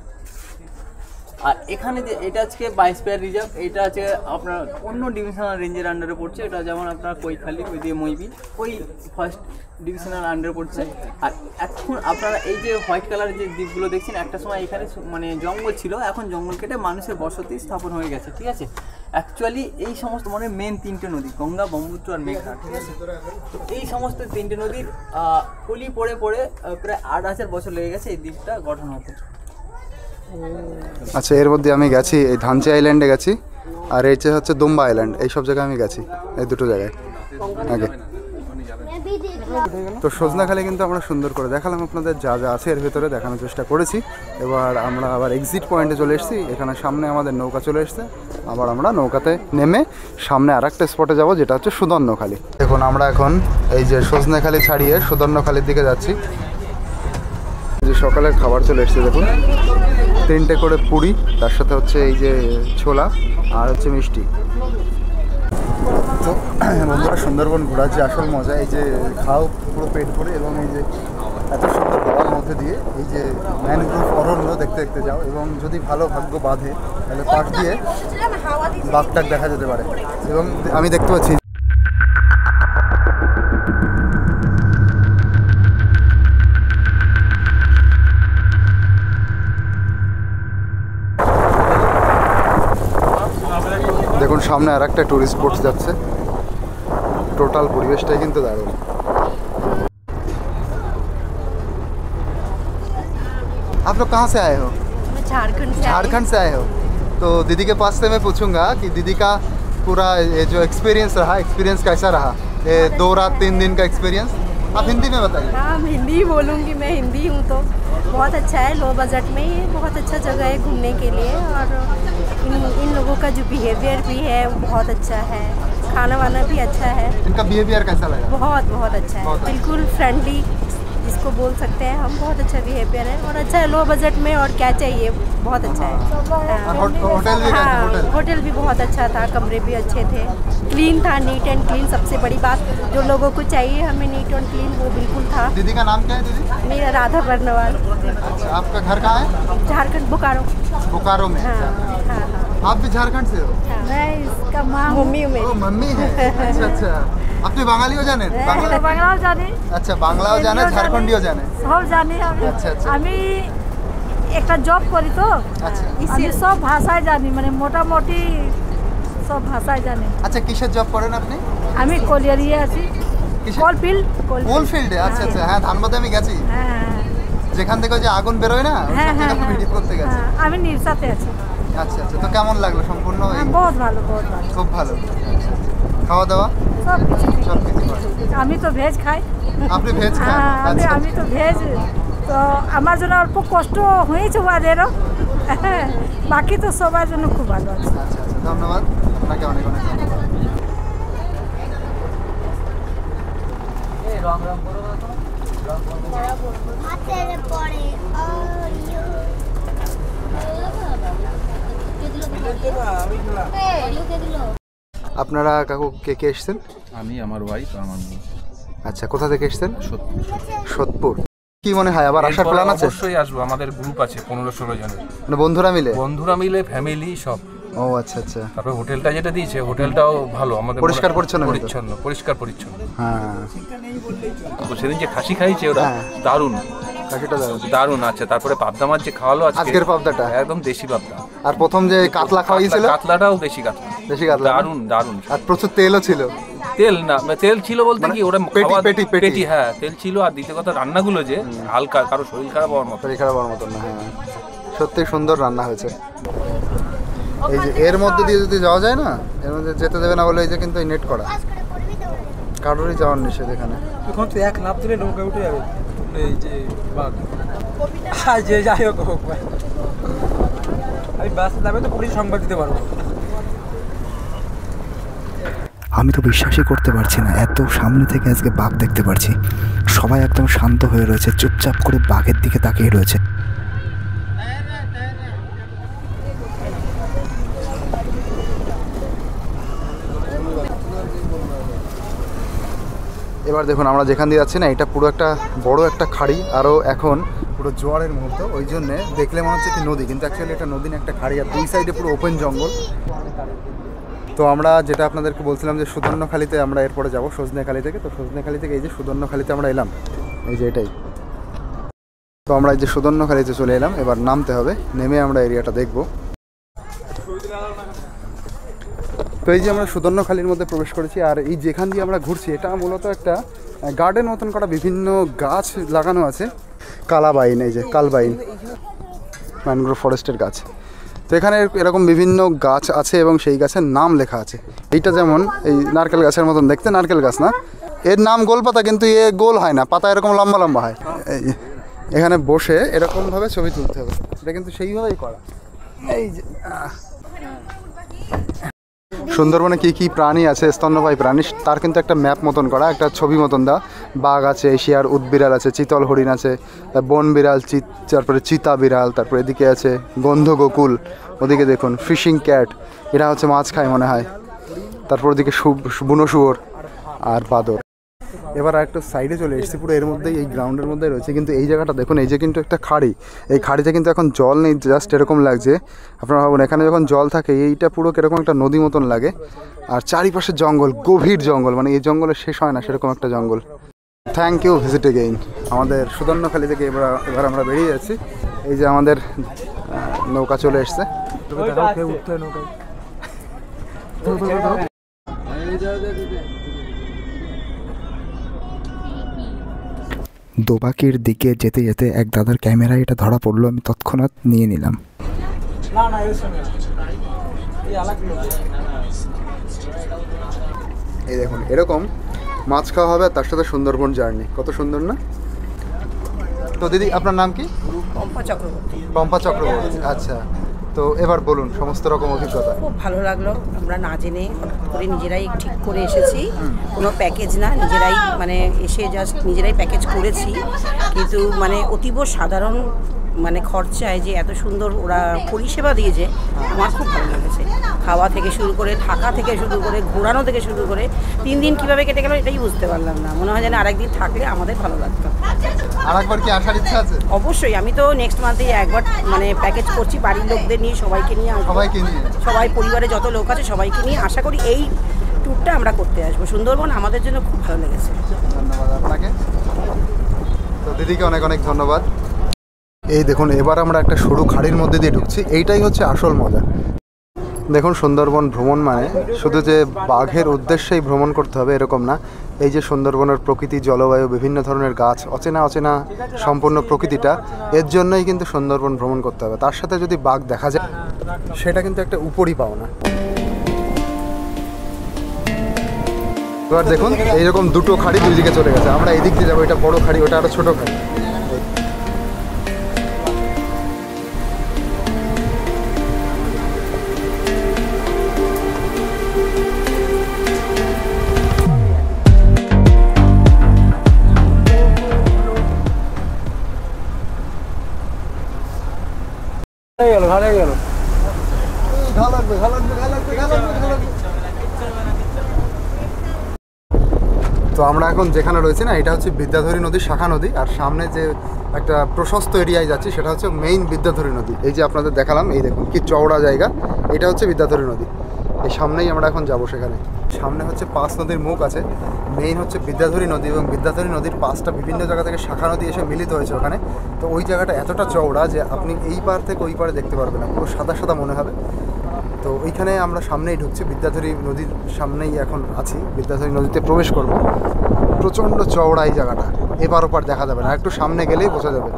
আর এখানে যে এটা আজকে বায়োস্ফিয়ার রিজার্ভ, এটা আছে আপনার অন্য ডিভিশনাল রেঞ্জের আন্ডারে পড়ছে। এটা যেমন আপনার কৈখালি, ওই দিয়ে মইবিল, ওই ফার্স্ট ডিভিশনাল আন্ডারে পড়ছে। আর এখন আপনারা এই যে হোয়াইট কালারের যে দ্বীপগুলো দেখছেন, একটা সময় এখানে মানে জঙ্গল ছিল, এখন জঙ্গল কেটে মানুষের বসতি স্থাপন হয়ে গেছে, ঠিক আছে। অ্যাকচুয়ালি এই সমস্ত মানে মেন 3টে নদী, গঙ্গা, ব্রহ্মপুত্র আর মেঘনা, ঠিক আছে। তো এই সমস্ত 3টে নদীর পলি পড়ে পড়ে প্রায় 8000 বছর লেগে গেছে এই দ্বীপটা গঠন হতে। আচ্ছা, এর মধ্যে আমি গেছি, এই ধানচি আইল্যান্ডে গেছি, আর এই যে হচ্ছে দুম্বা আইল্যান্ড, এই সব জায়গায় আমি গেছি, এই দুটো জায়গায় আগে। তো সজনাখালি কিন্তু আমরা সুন্দর করে দেখালাম আপনাদের, যা যা আছে এর ভেতরে দেখানোর চেষ্টা করেছি। এবার আমরা আবার এক্সিট পয়েন্টে চলে এসেছি, এখানে সামনে আমাদের নৌকা চলে এসছে। আবার আমরা নৌকাতে নেমে সামনে আর একটা স্পটে যাবো, যেটা হচ্ছে সুদর্ণখালি। দেখুন, আমরা এখন এই যে সজনাখালি ছাড়িয়ে সুদর্ণখালির দিকে যাচ্ছি। যে সকালের খাবার চলে এসছে, দেখুন 3টে করে পুরি, তার সাথে হচ্ছে এই যে ছোলা আর হচ্ছে মিষ্টি। তো বন্ধুরা, সুন্দরবন ঘোরার যে আসল মজা, এই যে খাও পুরো পেট ভরে, এবং এই যে এত সুন্দর গোয়ার মধ্যে দিয়ে এই যে ম্যানগ্রোভ অরণ্য দেখতে দেখতে যাও, এবং যদি ভালো ভাগ্য বাঁধে তাহলে পাশ দিয়ে বাঘটাক দেখা যেতে পারে। এবং আমি দেখতে পাচ্ছি দেখুন সামনে আর একটা টুরিস্ট স্পট যাচ্ছে। টোটাল পরিবেশটাই কিন্তু দারুণ। आप लोग कहाँ से आए हो? झारखंड से आए हो। तो दीदी के पास से मैं पूछूंगा कि दीदी का पूरा ये जो एक्सपीरियंस रहा, एक्सपीरियंस कैसा रहा, ये 2 रात 3 दिन का एक्सपीरियंस आप हिंदी में बताइए। हाँ, हिंदी ही बोलूँगी, मैं हिंदी हूँ। तो बहुत अच्छा है, लो बजट में ये बहुत अच्छा जगह है घूमने के लिए। और इन लोगों का जो बिहेवियर भी है वो बहुत अच्छा है, खाना वाना भी अच्छा है। इनका बिहेवियर कैसा लगा? बहुत बहुत अच्छा है, बिल्कुल फ्रेंडली जिसको बोल सकते हैं हम। बहुत अच्छा बिहेवियर है और अच्छा है, लो बजट में और क्या चाहिए, बहुत अच्छा है। होटल भी हाँ, होटल भी बहुत अच्छा था, कमरे भी अच्छे थे, क्लीन था, नीट एंड क्लीन। सबसे बड़ी बात जो लोगों को चाहिए हमें, नीट एंड क्लीन, वो बिल्कुल था। दीदी का नाम क्या है दीदी? मेरा राधा बर्नवाल। अच्छा, आपका घर कहाँ है? झारखंड, बोकारो। बोकारो में। हाँ, हाँ, हाँ। आप भी झारखंड से हो? मैं इसका माँ, मम्मी हूँ ও মাম্মি है। আচ্ছা আচ্ছা, আপনি বাঙালিও জানেন? বাংলাও জানি, আচ্ছা, বাংলাও জানেন, ঝাড়খণ্ডিও জানেন? সব জানি আমি। আচ্ছা আচ্ছা আমি একটা জব করি, তো আচ্ছা আমি সব ভাষায় জানি, মানে মোটামুটি সব ভাষায় জানি। আচ্ছা, কিসের জব করেন আপনি? আমি কলিয়ারিয়ে আছি, কিসের? কোলফিল্ড। কোলফিল্ডে? আচ্ছা আচ্ছা, হ্যাঁ, ধানবাদে আমি গেছি, হ্যাঁ যেখান থেকে ওই যে আগুন বেরোয় না, ওই হ্যাঁ সব হ্যাঁ জায়গায় ভিডিও করতে গেছি। হ্যাঁ, আমি নিরসাতে আছি। আচ্ছা আচ্ছা, তো কেমন লাগলো সম্পূর্ণ? বহুত ভালো, বহুত ভালো, খুব ভালো। খাওয়া দাওয়া সব কিছু ঠিক। সব কিছু ভালো। আমি তো ভেজ খাই। আপনি ভেজ খান? হ্যাঁ, আচ্ছা আমি তো ভেজ, তো আমার জন্য অল্প কষ্ট হয়েছে ওদেরও, বাকি তো সবার জন্য খুব ভালো আছে। আচ্ছা আচ্ছা, ধন্যবাদ আপনাকে, অনেক অনেক ধন্যবাদ। আপনারা কাকু কে কে এসছেন? আমি, আমার ওয়াইফ আর আমার মেয়ে। আচ্ছা, কোথা থেকে এসছেন? সোদপুর। সোদপুর। কি মনে হয় আবার আসার এরপরে প্ল্যান আছে? অবশ্যই আসবো, আমাদের গ্রুপ আছে 15-16 জনের, মানে বন্ধুরা মিলে? বন্ধুরা মিলে, ফ্যামিলি সব। ও আচ্ছা আচ্ছা। তারপরে হোটেলটা যেটা দিয়েছে, হোটেলটাও ভালো, আমাদের পরিষ্কার পরিচ্ছন্ন কিন্তু? পরিচ্ছন্ন, পরিষ্কার পরিচ্ছন্ন। হ্যাঁ, তো সেদিন যে খাসি খাইছে ওরা হ্যাঁ। দারুণ কাশিটা দারুণ। দারুণ। আচ্ছা, তারপরে পাবদা মাছ যে খাওয়ালো আজকের পাবদাটা একদম দেশি পাবদা। আর প্রথম যে কাতলা খাওয়াইছিল? কাতলাটাও দেশি কাতলা, দেশি কাতলা, দারুণ দারুণ। আর প্রচুর তেলও ছিল। তেল না, তেল ছিল বলতে কি ওরা পেটি, হ্যাঁ তেল ছিল। আর দ্বিতীয় কথা রান্নাগুলো যে হালকা, কারো শরীর খারাপ হওয়ার মতো। শরীর খারাপ হওয়ার মতন না। হ্যাঁ, সত্যি সুন্দর রান্না হয়েছে। এই যে এর মধ্যে দিয়ে যদি যাওয়া যায় না, এর মধ্যে যেতে দেবে না বলে এই যে কিন্তু এই নেট করা, কারোরই যাওয়ার নিষেধ এখানে। এখন তো এক লাফ দিলে নৌকা উঠে যাবে এই যে বাঘ। যে যাই হোক হোক ভাই, আমি বাস যাবে তো পুলিশ সংবাদ দিতে পারবো। আমি তো বিশ্বাসই করতে পারছি না, এত সামনে থেকে আজকে বাঘ দেখতে পারছি। সবাই একদম শান্ত হয়ে রয়েছে, চুপচাপ করে বাঘের দিকে তাকিয়ে রয়েছে। এবার দেখুন আমরা যেখান দিয়ে যাচ্ছি না, এটা পুরো একটা বড় একটা খাড়ি, আরও এখন পুরো জোয়ারের মুহূর্ত, ওই জন্যে দেখলে মনে হচ্ছে কি নদী, কিন্তু অ্যাকচুয়ালি এটা নদী না, একটা খাড়ি, আর দুই সাইডে পুরো ওপেন জঙ্গল। তো আমরা যেটা আপনাদেরকে বলছিলাম যে সুদর্ণখালিতে আমরা এরপরে যাবো সজনেখালি থেকে, তো সজনেখালি থেকে এই যে সুদর্ণখালিতে আমরা এলাম, এই যে এটাই। তো আমরা এই যে সুদর্ণখালিতে চলে এলাম, এবার নামতে হবে, নেমে আমরা এরিয়াটা দেখব। তো এই যে আমরা সুদর্ণখালির মধ্যে প্রবেশ করেছি, আর এই যেখান দিয়ে আমরা ঘুরছি এটা মূলত একটা গার্ডেন মতন করা, বিভিন্ন গাছ লাগানো আছে, কালাবাইন, এই যে কালবাইন ম্যানগ্রোভ ফরেস্টের গাছ। তো এখানে এরকম বিভিন্ন গাছ আছে এবং সেই গাছের নাম লেখা আছে। এইটা যেমন এই নারকেল গাছের মতন দেখতে, নারকেল গাছ না, এর নাম গোলপাতা, কিন্তু এ গোল হয় না, পাতা এরকম লম্বা লম্বা হয়। এই এখানে বসে এরকমভাবে ছবি তুলতে হবে, এটা কিন্তু সেইভাবেই করা। এই যে সুন্দরবনে কী কী প্রাণী আছে, স্তন্যপায়ী প্রাণী, তার কিন্তু একটা ম্যাপ মতন করা, একটা ছবি মতন দেওয়া। বাঘ আছে, এশিয়ার উটবিড়াল আছে, চিতল হরিণ আছে, বন বিড়াল, তারপরে চিতা বিড়াল, তারপরে এদিকে আছে গন্ধগোকুল, ওদিকে দেখুন ফিশিং ক্যাট, এরা হচ্ছে মাছ খায় মনে হয়, তারপর ওদিকে বুনো শুয়োর আর বাদর। এবার একটু সাইডে চলে এসেছি, পুরো এর মধ্যেই, এই গ্রাউন্ডের মধ্যেই রয়েছে, কিন্তু এই জায়গাটা দেখুন, এই যে কিন্তু একটা খাড়ি, এই খাড়িতে কিন্তু এখন জল নেই, জাস্ট এরকম লাগছে। আপনারা ভাবুন এখানে যখন জল থাকে এইটা পুরো কীরকম একটা নদী মতন লাগে, আর চারিপাশে জঙ্গল, গভীর জঙ্গল, মানে এই জঙ্গলে শেষ হয় না সেরকম একটা জঙ্গল। Thank you visit again. আমাদের সুদর্ণখালি থেকে এবার আমরা বেরিয়ে যাচ্ছি। এই যে আমাদের নৌকা চলে এসছে। দোবাকির দিকে যেতে যেতে এক দাদার ক্যামেরায় এটা ধরা পড়লো, আমি তৎক্ষণাৎ নিয়ে নিলাম। এই দেখুন এরকম মাছ খাওয়া হবে, আর তার সাথে সুন্দরবন জার্নি, কত সুন্দর না? তো দিদি আপনার নাম কি? পম্পা চক্রবর্তী। পম্পা চক্রবর্তী, আচ্ছা। তো এবার বলুন সমস্ত রকম অভিজ্ঞতা। খুব ভালো লাগলো, আমরা না জেনে হঠাৎ করে নিজেরাই ঠিক করে এসেছি, কোনো প্যাকেজ না, নিজেরাই মানে এসে জাস্ট নিজেরাই প্যাকেজ করেছি, কিন্তু মানে অতীব সাধারণ মানে খরচায় যে এত সুন্দর ওরা পরিষেবা দিয়েছে, আমার খুব ভালো লেগেছে। খাওয়া থেকে শুরু করে, থাকা থেকে শুরু করে, ঘোরানো থেকে শুরু করে, 3 দিন কীভাবে কেটে গেল এটাই বুঝতে পারলাম না। মনে হয় যেন আরেকদিন থাকলে আমাদের ভালো লাগতো। আরেকবার কি আসার ইচ্ছা আছে? অবশ্যই, আমি তো নেক্সট মান্থে একবার মানে প্যাকেজ করছি, বাড়ির লোকদের নিয়ে, সবাইকে নিয়ে আসবো, সবাই পরিবারে যত লোক আছে সবাইকে নিয়ে আশা করি এই ট্যুরটা আমরা করতে আসবো। সুন্দরবন আমাদের জন্য খুব ভালো লেগেছে। ধন্যবাদ আপনাকে। তো দিদিকে অনেক অনেক ধন্যবাদ। এই দেখুন এবার আমরা একটা সরু খাড়ির মধ্যে দিয়ে ঢুকছি, এইটাই হচ্ছে আসল মজা। দেখুন সুন্দরবন ভ্রমণ মানে শুধু যে বাঘের উদ্দেশ্যেই ভ্রমণ করতে হবে এরকম না, এই যে সুন্দরবনের প্রকৃতি, জলবায়ু, বিভিন্ন ধরনের গাছ, অচেনা অচেনা সম্পূর্ণ প্রকৃতিটা, এর জন্যই কিন্তু সুন্দরবন ভ্রমণ করতে হবে। তার সাথে যদি বাঘ দেখা যায় সেটা কিন্তু একটা উপরই পাওনা। এবার দেখুন এইরকম দুটো খাড়ি দুই দিকে চলে গেছে, আমরা এদিক দিয়ে যাবো, এটা বড় খাড়ি, ওটা আরও ছোটো খাড়ি। ভালো গেল। তো আমরা এখন যেখানে রয়েছি না, এটা হচ্ছে বিদ্যাধরী নদী, শাখা নদী, আর সামনে যে একটা প্রশস্ত এরিয়ায় যাচ্ছি সেটা হচ্ছে মেইন বিদ্যাধরী নদী। এই যে আপনাদের দেখালাম, এই দেখুন কি চওড়া জায়গা, এটা হচ্ছে বিদ্যাধরী নদী। এই সামনেই আমরা এখন যাব, সেখানে সামনে হচ্ছে 5 নদীর মুখ আছে, মেইন হচ্ছে বিদ্যাধরী নদী, এবং বিদ্যাধরী নদীর 5টা বিভিন্ন জায়গা থেকে শাখা নদী এসে মিলিত হয়েছে ওখানে। তো ওই জায়গাটা এতটা চওড়া যে আপনি এই পার থেকে ওই পারে দেখতে পারবেন না, পুরো সাদা সাদা মনে হবে। তো ওইখানে আমরা সামনেই ঢুকছি, বিদ্যাধরী নদীর সামনেই এখন আছি, বিদ্যাধরী নদীতে প্রবেশ করব। প্রচণ্ড চওড়া এই জায়গাটা, এপার ওপার দেখা যাবে না, একটু সামনে গেলেই বোঝা যাবে।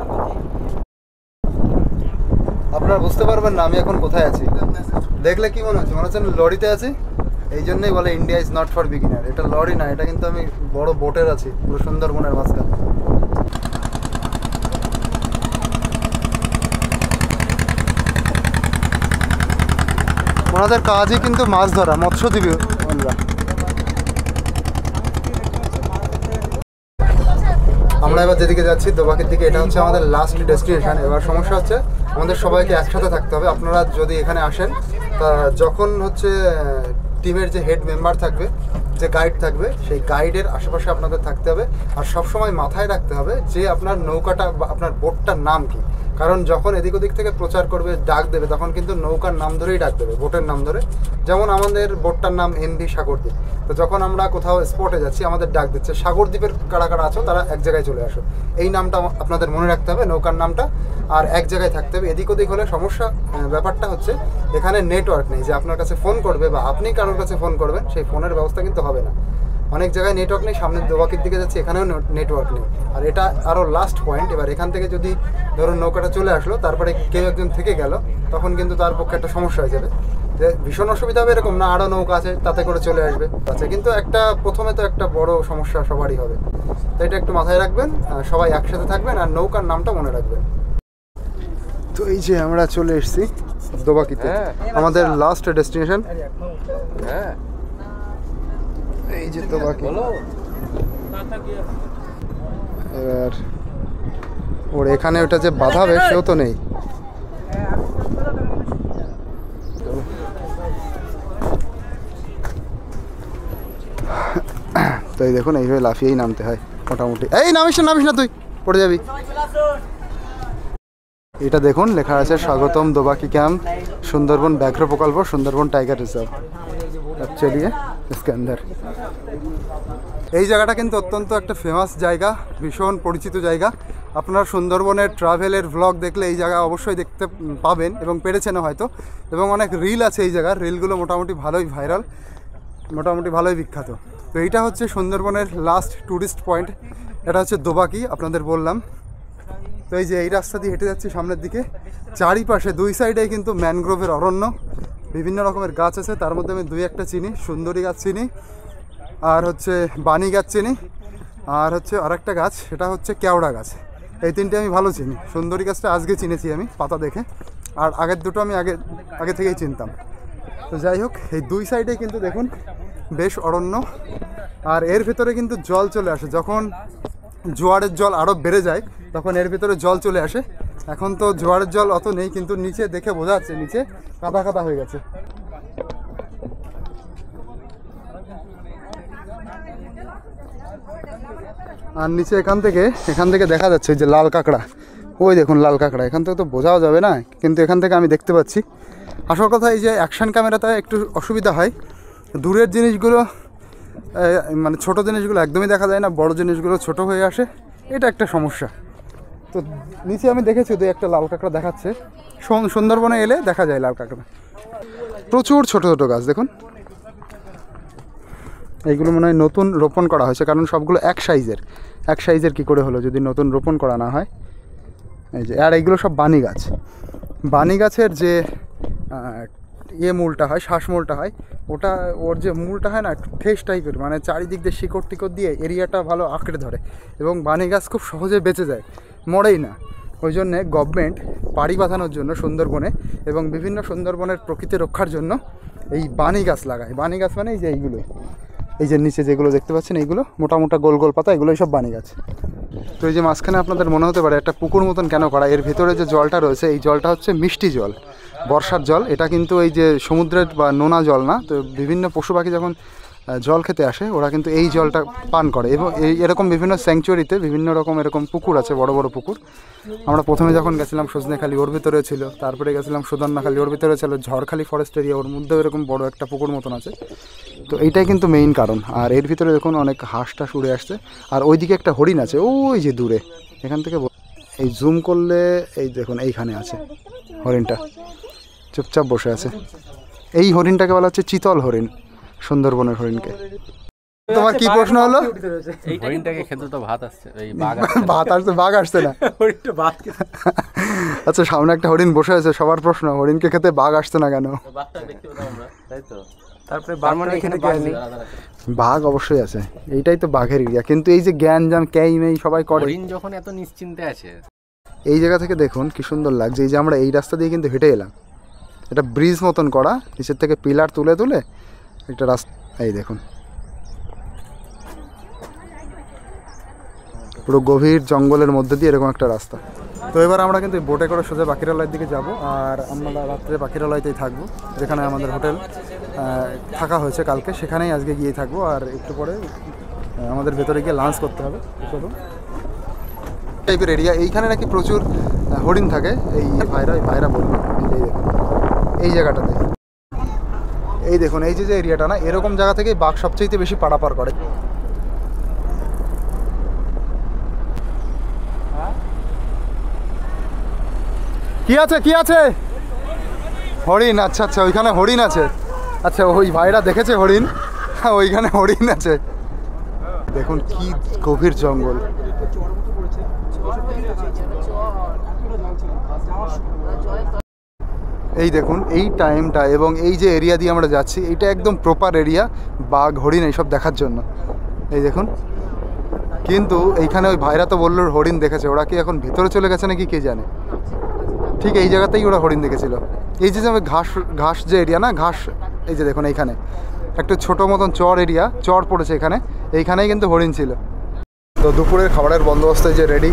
আপনারা বুঝতে পারবেন না আমি এখন কোথায় আছি। দেখলে কি মনে হচ্ছে? মনে হচ্ছে লরিতে আছি। এই জন্যই বলে India is not for beginner. এটা লরি না, এটা কিন্তু আমি বড় বোটের আছি পুরো সুন্দরবনের মাঝখানে। ওনাদের কাজই কিন্তু মাছ ধরা, মৎস্যজীবী ওনারা। আমরা এবার যেদিকে যাচ্ছি দোবাকের দিকে, এটা হচ্ছে আমাদের লাস্ট ডেস্টিনেশন। এবার সমস্যা হচ্ছে আমাদের সবাইকে একসাথে থাকতে হবে। আপনারা যদি এখানে আসেন তা যখন হচ্ছে টিমের যে হেড মেম্বার থাকবে, যে গাইড থাকবে, সেই গাইডের আশেপাশে আপনাদের থাকতে হবে। আর সবসময় মাথায় রাখতে হবে যে আপনার নৌকাটা বা আপনার বোটটার নাম কি। কারণ যখন এদিক ওদিক থেকে প্রচার করবে, ডাক দেবে, তখন কিন্তু নৌকার নাম ধরেই ডাক দেবে, বোটের নাম ধরে। যেমন আমাদের বোটটার নাম MV সাগরদ্বীপ। তো যখন আমরা কোথাও স্পটে যাচ্ছি আমাদের ডাক দিচ্ছে সাগরদ্বীপের কারা কারা আছো তারা এক জায়গায় চলে আসো। এই নামটা আপনাদের মনে রাখতে হবে, নৌকার নামটা, আর এক জায়গায় থাকতে হবে। এদিক ওদিক হলে সমস্যা। ব্যাপারটা হচ্ছে এখানে নেটওয়ার্ক নেই যে আপনার কাছে ফোন করবে বা আপনি কারোর কাছে ফোন করবেন, সেই ফোনের ব্যবস্থা কিন্তু হবে না। অনেক জায়গায় নেটওয়ার্ক নেই। সামনে দোবাকির দিকে যাচ্ছে, এখানেও নেটওয়ার্ক নেই। আর এটা আরও লাস্ট পয়েন্ট। এবার এখান থেকে যদি ধরুন নৌকাটা চলে আসলো, তারপরে কেউ একজন থেকে গেল, তখন কিন্তু তার পক্ষে একটা সমস্যা হয়ে যাবে। যে ভীষণ অসুবিধা হবে এরকম না, আরও নৌকা আছে তাতে করে চলে আসবে আছে, কিন্তু একটা প্রথমে তো একটা বড় সমস্যা সবারই হবে। তো এটা একটু মাথায় রাখবেন, সবাই একসাথে থাকবেন আর নৌকার নামটা মনে রাখবেন। তো এই যে আমরা চলে এসেছি দোবাকিতে, আমাদের লাস্ট ডেস্টিনেশন। এই যে দোবাকি। এবার ওর এখানে ওটা যে বাঁধাবে সেও তো নেই। তো এই দেখুন, এইভাবে লাফিয়েই নামতে হয় মোটামুটি। এই নামিস না তুই, পড়ে যাবি। এটা দেখুন লেখা আছে স্বাগতম দোবাকি ক্যাম্প, সুন্দরবন ব্যাঘ্র প্রকল্প, সুন্দরবন টাইগার রিজার্ভ। চলিয়ে इसके अंदर। এই জায়গাটা কিন্তু অত্যন্ত একটা ফেমাস জায়গা, ভীষণ পরিচিত জায়গা। আপনার সুন্দরবনের ট্রাভেলের ভ্লগ দেখলে এই জায়গা অবশ্যই দেখতে পাবেন এবং পেরেছেনও হয়তো। এবং অনেক রিল আছে এই জায়গার, রিলগুলো মোটামুটি ভালোই ভাইরাল, মোটামুটি ভালোই বিখ্যাত। তো এইটা হচ্ছে সুন্দরবনের লাস্ট ট্যুরিস্ট পয়েন্ট। এটা হচ্ছে দোবাকি, আপনাদের বললাম। তো এই যে এই রাস্তা দিয়ে হেঁটে যাচ্ছি সামনের দিকে, চারিপাশে দুই সাইডে কিন্তু ম্যানগ্রোভের অরণ্য, বিভিন্ন রকমের গাছ আছে। তার মধ্যে আমি দুই একটা চিনি, সুন্দরী গাছ চিনি, আর হচ্ছে বানি গাছ চিনি, আর হচ্ছে আরেকটা গাছ, সেটা হচ্ছে কেওড়া গাছ। এই তিনটে আমি ভালো চিনি। সুন্দরী গাছটা আজকে চিনেছি আমি পাতা দেখে, আর আগের দুটো আমি আগে থেকেই চিনতাম। তো যাই হোক, এই দুই সাইডে কিন্তু দেখুন বেশ অরণ্য, আর এর ভেতরে কিন্তু জল চলে আসে। যখন জোয়ারের জল আরও বেড়ে যায় তখন এর ভেতরে জল চলে আসে। এখন তো জোয়ারের জল অত নেই, কিন্তু নিচে দেখে বোঝা যাচ্ছে নিচে কাদা কাদা হয়ে গেছে। আর নিচে এখান থেকে দেখা যাচ্ছে যে লাল কাঁকড়া, ওই দেখুন লাল কাঁকড়া। এখান থেকে তো বোঝাও যাবে না, কিন্তু এখান থেকে আমি দেখতে পাচ্ছি। আসল কথা এই যে অ্যাকশন ক্যামেরাতে একটু অসুবিধা হয়, দূরের জিনিসগুলো মানে ছোটো জিনিসগুলো একদমই দেখা যায় না, বড় জিনিসগুলো ছোট হয়ে আসে, এটা একটা সমস্যা। তো নিচে আমি দেখেছি দুই একটা লাল কাঁকড়া দেখাচ্ছে। সুন্দরবনে এলে দেখা যায় লাল কাঁকড়া। প্রচুর ছোট ছোট গাছ দেখুন, এইগুলো মনে হয় নতুন রোপণ করা হয়েছে, কারণ সবগুলো এক সাইজের কী করে হলো যদি নতুন রোপণ করা না হয়। এই যে, আর এইগুলো সব বানি গাছ। বানি গাছের যে মূলটা হয়, শ্বাসমূলটা হয়, ওটা ওর যে মূলটা হয় না একটু ঠেস টাইপের, মানে চারিদিক দিয়ে শিকড় টিকড় দিয়ে এরিয়াটা ভালো আঁকড়ে ধরে, এবং বানি গাছ খুব সহজে বেঁচে যায়, মরেই না। ওই জন্যে গভর্নমেন্ট পাড়ি বাঁধানোর জন্য সুন্দরবনে এবং বিভিন্ন সুন্দরবনের প্রকৃতি রক্ষার জন্য এই বানি গাছ লাগায়। বানি গাছ মানে এই যে এইগুলোই, এই যে নিচে যেগুলো দেখতে পাচ্ছেন এইগুলো মোটা মোটা গোল গোল পাতা, এগুলোই সব বানি গাছ। তো এই যে মাঝখানে আপনাদের মনে হতে পারে একটা পুকুর মতন কেন করা, এর ভেতরে যে জলটা রয়েছে এই জলটা হচ্ছে মিষ্টি জল, বর্ষার জল। এটা কিন্তু এই যে সমুদ্রের বা নোনা জল না। তো বিভিন্ন পশু পাখি যখন জল খেতে আসে ওরা কিন্তু এই জলটা পান করে, এবং এরকম বিভিন্ন স্যাংচুয়ারিতে বিভিন্ন রকম এরকম পুকুর আছে, বড় বড় পুকুর। আমরা প্রথমে যখন গেছিলাম সজনেখালি, ওর ভিতরে ছিল, তারপরে গেছিলাম সুদর্ণাখালি, ওর ভিতরে ছিল ঝড়খালি ফরেস্ট এরিয়া, ওর মধ্যেও এরকম বড় একটা পুকুর মতন আছে। তো এইটাই কিন্তু মেইন কারণ। আর এর ভিতরে দেখুন অনেক হাঁস টাস উড়ে আসছে, আর ওইদিকে একটা হরিণ আছে ওই যে দূরে, এখান থেকে এই জুম করলে এই দেখুন এইখানে আছে হরিণটা, চুপচাপ বসে আছে। এই হরিণটাকে বলা হচ্ছে চিতল হরিণ, সুন্দরবনের হরিণকে। তোমার কি প্রশ্ন হলো? হরিণটাকে খেতে তো ভাত আসছে, এই বাঘ ভাত আসছে, বাঘ আসছে না। আচ্ছা, সামনে একটা হরিণ বসে আছে, সবার প্রশ্ন হরিণকে খেতে বাঘ আসছে না কেন? তাই তো। তারপরে বাঘটা খেতে গেলি বাঘ অবশ্যই আছে, এইটাই তো বাঘের এরিয়া। কিন্তু এই যে জ্ঞান জাম ক্যাই মেই সবাই করে, হরিণ যখন এত নিশ্চিন্তে আছে। এই জায়গা থেকে দেখুন কি সুন্দর লাগছে। এই যে আমরা এই রাস্তা দিয়ে কিন্তু হেঁটে এলাম, এটা ব্রিজ মতন করা, নিচের থেকে পিলার তুলে তুলে একটা রাস্তা। এই দেখুন পুরো গভীর জঙ্গলের মধ্যে দিয়ে এরকম একটা রাস্তা। তো এবার আমরা কিন্তু বোটে করে সোজা পাখিরালয়ের দিকে যাব, আর আমরা রাত্রে পাখিরালয়তেই থাকবো, যেখানে আমাদের হোটেল থাকা হয়েছে কালকে, সেখানেই আজকে গিয়ে থাকবো। আর একটু পরে আমাদের ভেতরে গিয়ে লাঞ্চ করতে হবে। টাইপের এরিয়া, এইখানে নাকি প্রচুর হরিণ থাকে। এই ভাইরা বলবো, এই জায়গাটাতে, এই দেখুন এই যে এরিয়াটা না, এরকম জায়গা থেকে বাঘ সবচেয়ে বেশি পারাপার করে। কি আছে কি আছে? হরিণ? আচ্ছা আচ্ছা, ওইখানে হরিণ আছে। আচ্ছা, ওই ভাইরা দেখেছে হরিণ, হ্যাঁ ওইখানে হরিণ আছে। দেখুন কি গভীর জঙ্গল। এই দেখুন এই টাইমটা এবং এই যে এরিয়া দিয়ে আমরা যাচ্ছি, এইটা একদম প্রপার এরিয়া বাঘ হরিণ এইসব দেখার জন্য। এই দেখুন, কিন্তু এইখানে ওই ভাইরা তো বললো হরিণ দেখেছে, ওরা কি এখন ভেতরে চলে গেছে নাকি কে জানে। ঠিক এই জায়গাতেই ওরা হরিণ দেখেছিল। এই যে ঘাস যে এরিয়া না, ঘাস, এই যে দেখুন এইখানে একটা ছোটো মতন চর এরিয়া, চর পড়েছে এখানে, এইখানেই কিন্তু হরিণ ছিল। তো দুপুরের খাবারের বন্দোবস্ত যে রেডি।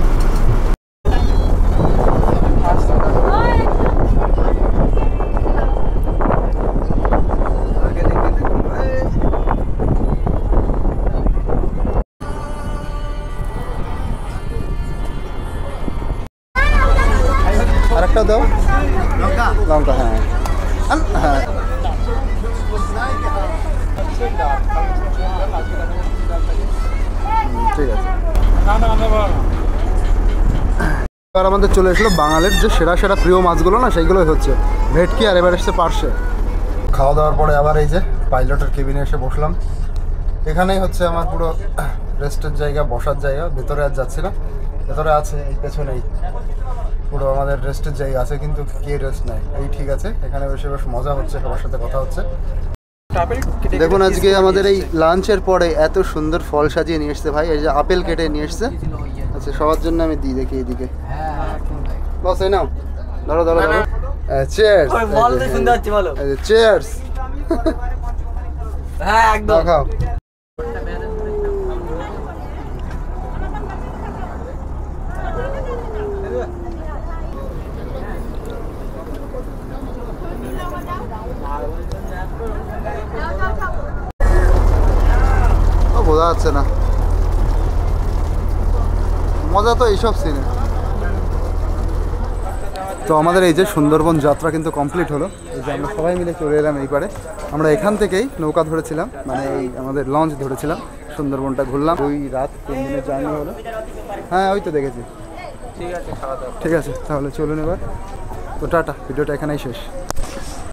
আরেকটা দাও লঙ্কা। হ্যাঁ হ্যাঁ, ঠিক আছে। এবার আমাদের চলে এসলো বাঙালির যে সেরা সেরা প্রিয় মাছগুলো না, সেইগুলোই হচ্ছে ভেটকি, আর এবার এসছে পার্শে। খাওয়া দাওয়ার পরে আবার এই যে পাইলটের কেবিনে এসে বসলাম। এখানেই হচ্ছে আমার পুরো রেস্টের জায়গা, বসার জায়গা। ভেতরে আর যাচ্ছি না, ভেতরে আছে এই পেছনেই পুরো আমাদের রেস্টের জায়গা আছে, কিন্তু কে রেস্ট নেয়। এই ঠিক আছে, এখানে বসে বেশ মজা হচ্ছে, সবার সাথে কথা হচ্ছে। দেখুন আজকে আমাদের এই লাঞ্চের পরে এত সুন্দর ফল সাজিয়ে নিয়ে এসছে ভাই। এই যে আপেল কেটে নিয়ে এসছে। আচ্ছা, সবার জন্য আমি দিই, দেখি এইদিকে বস, এই নাও, ধরো ধরো ধরো। Cheers, cheers. হ্যাঁ একদম খাও। বোঝা যাচ্ছে না, মজা তো এইসব সিনে। তো আমাদের এই যে সুন্দরবন যাত্রা কিন্তু কমপ্লিট হলো। এই যে আমরা সবাই মিলে চলে এলাম এই পারে। আমরা এখান থেকেই নৌকা ধরেছিলাম, মানে এই আমাদের লঞ্চ ধরেছিলাম, সুন্দরবনটা ঘুরলাম। 2 রাত 3 দিনের জার্নি হলো। হ্যাঁ ওই তো দেখেছি। ঠিক আছে, তাহলে চলুন এবার। তো টাটা, ভিডিওটা এখানেই শেষ।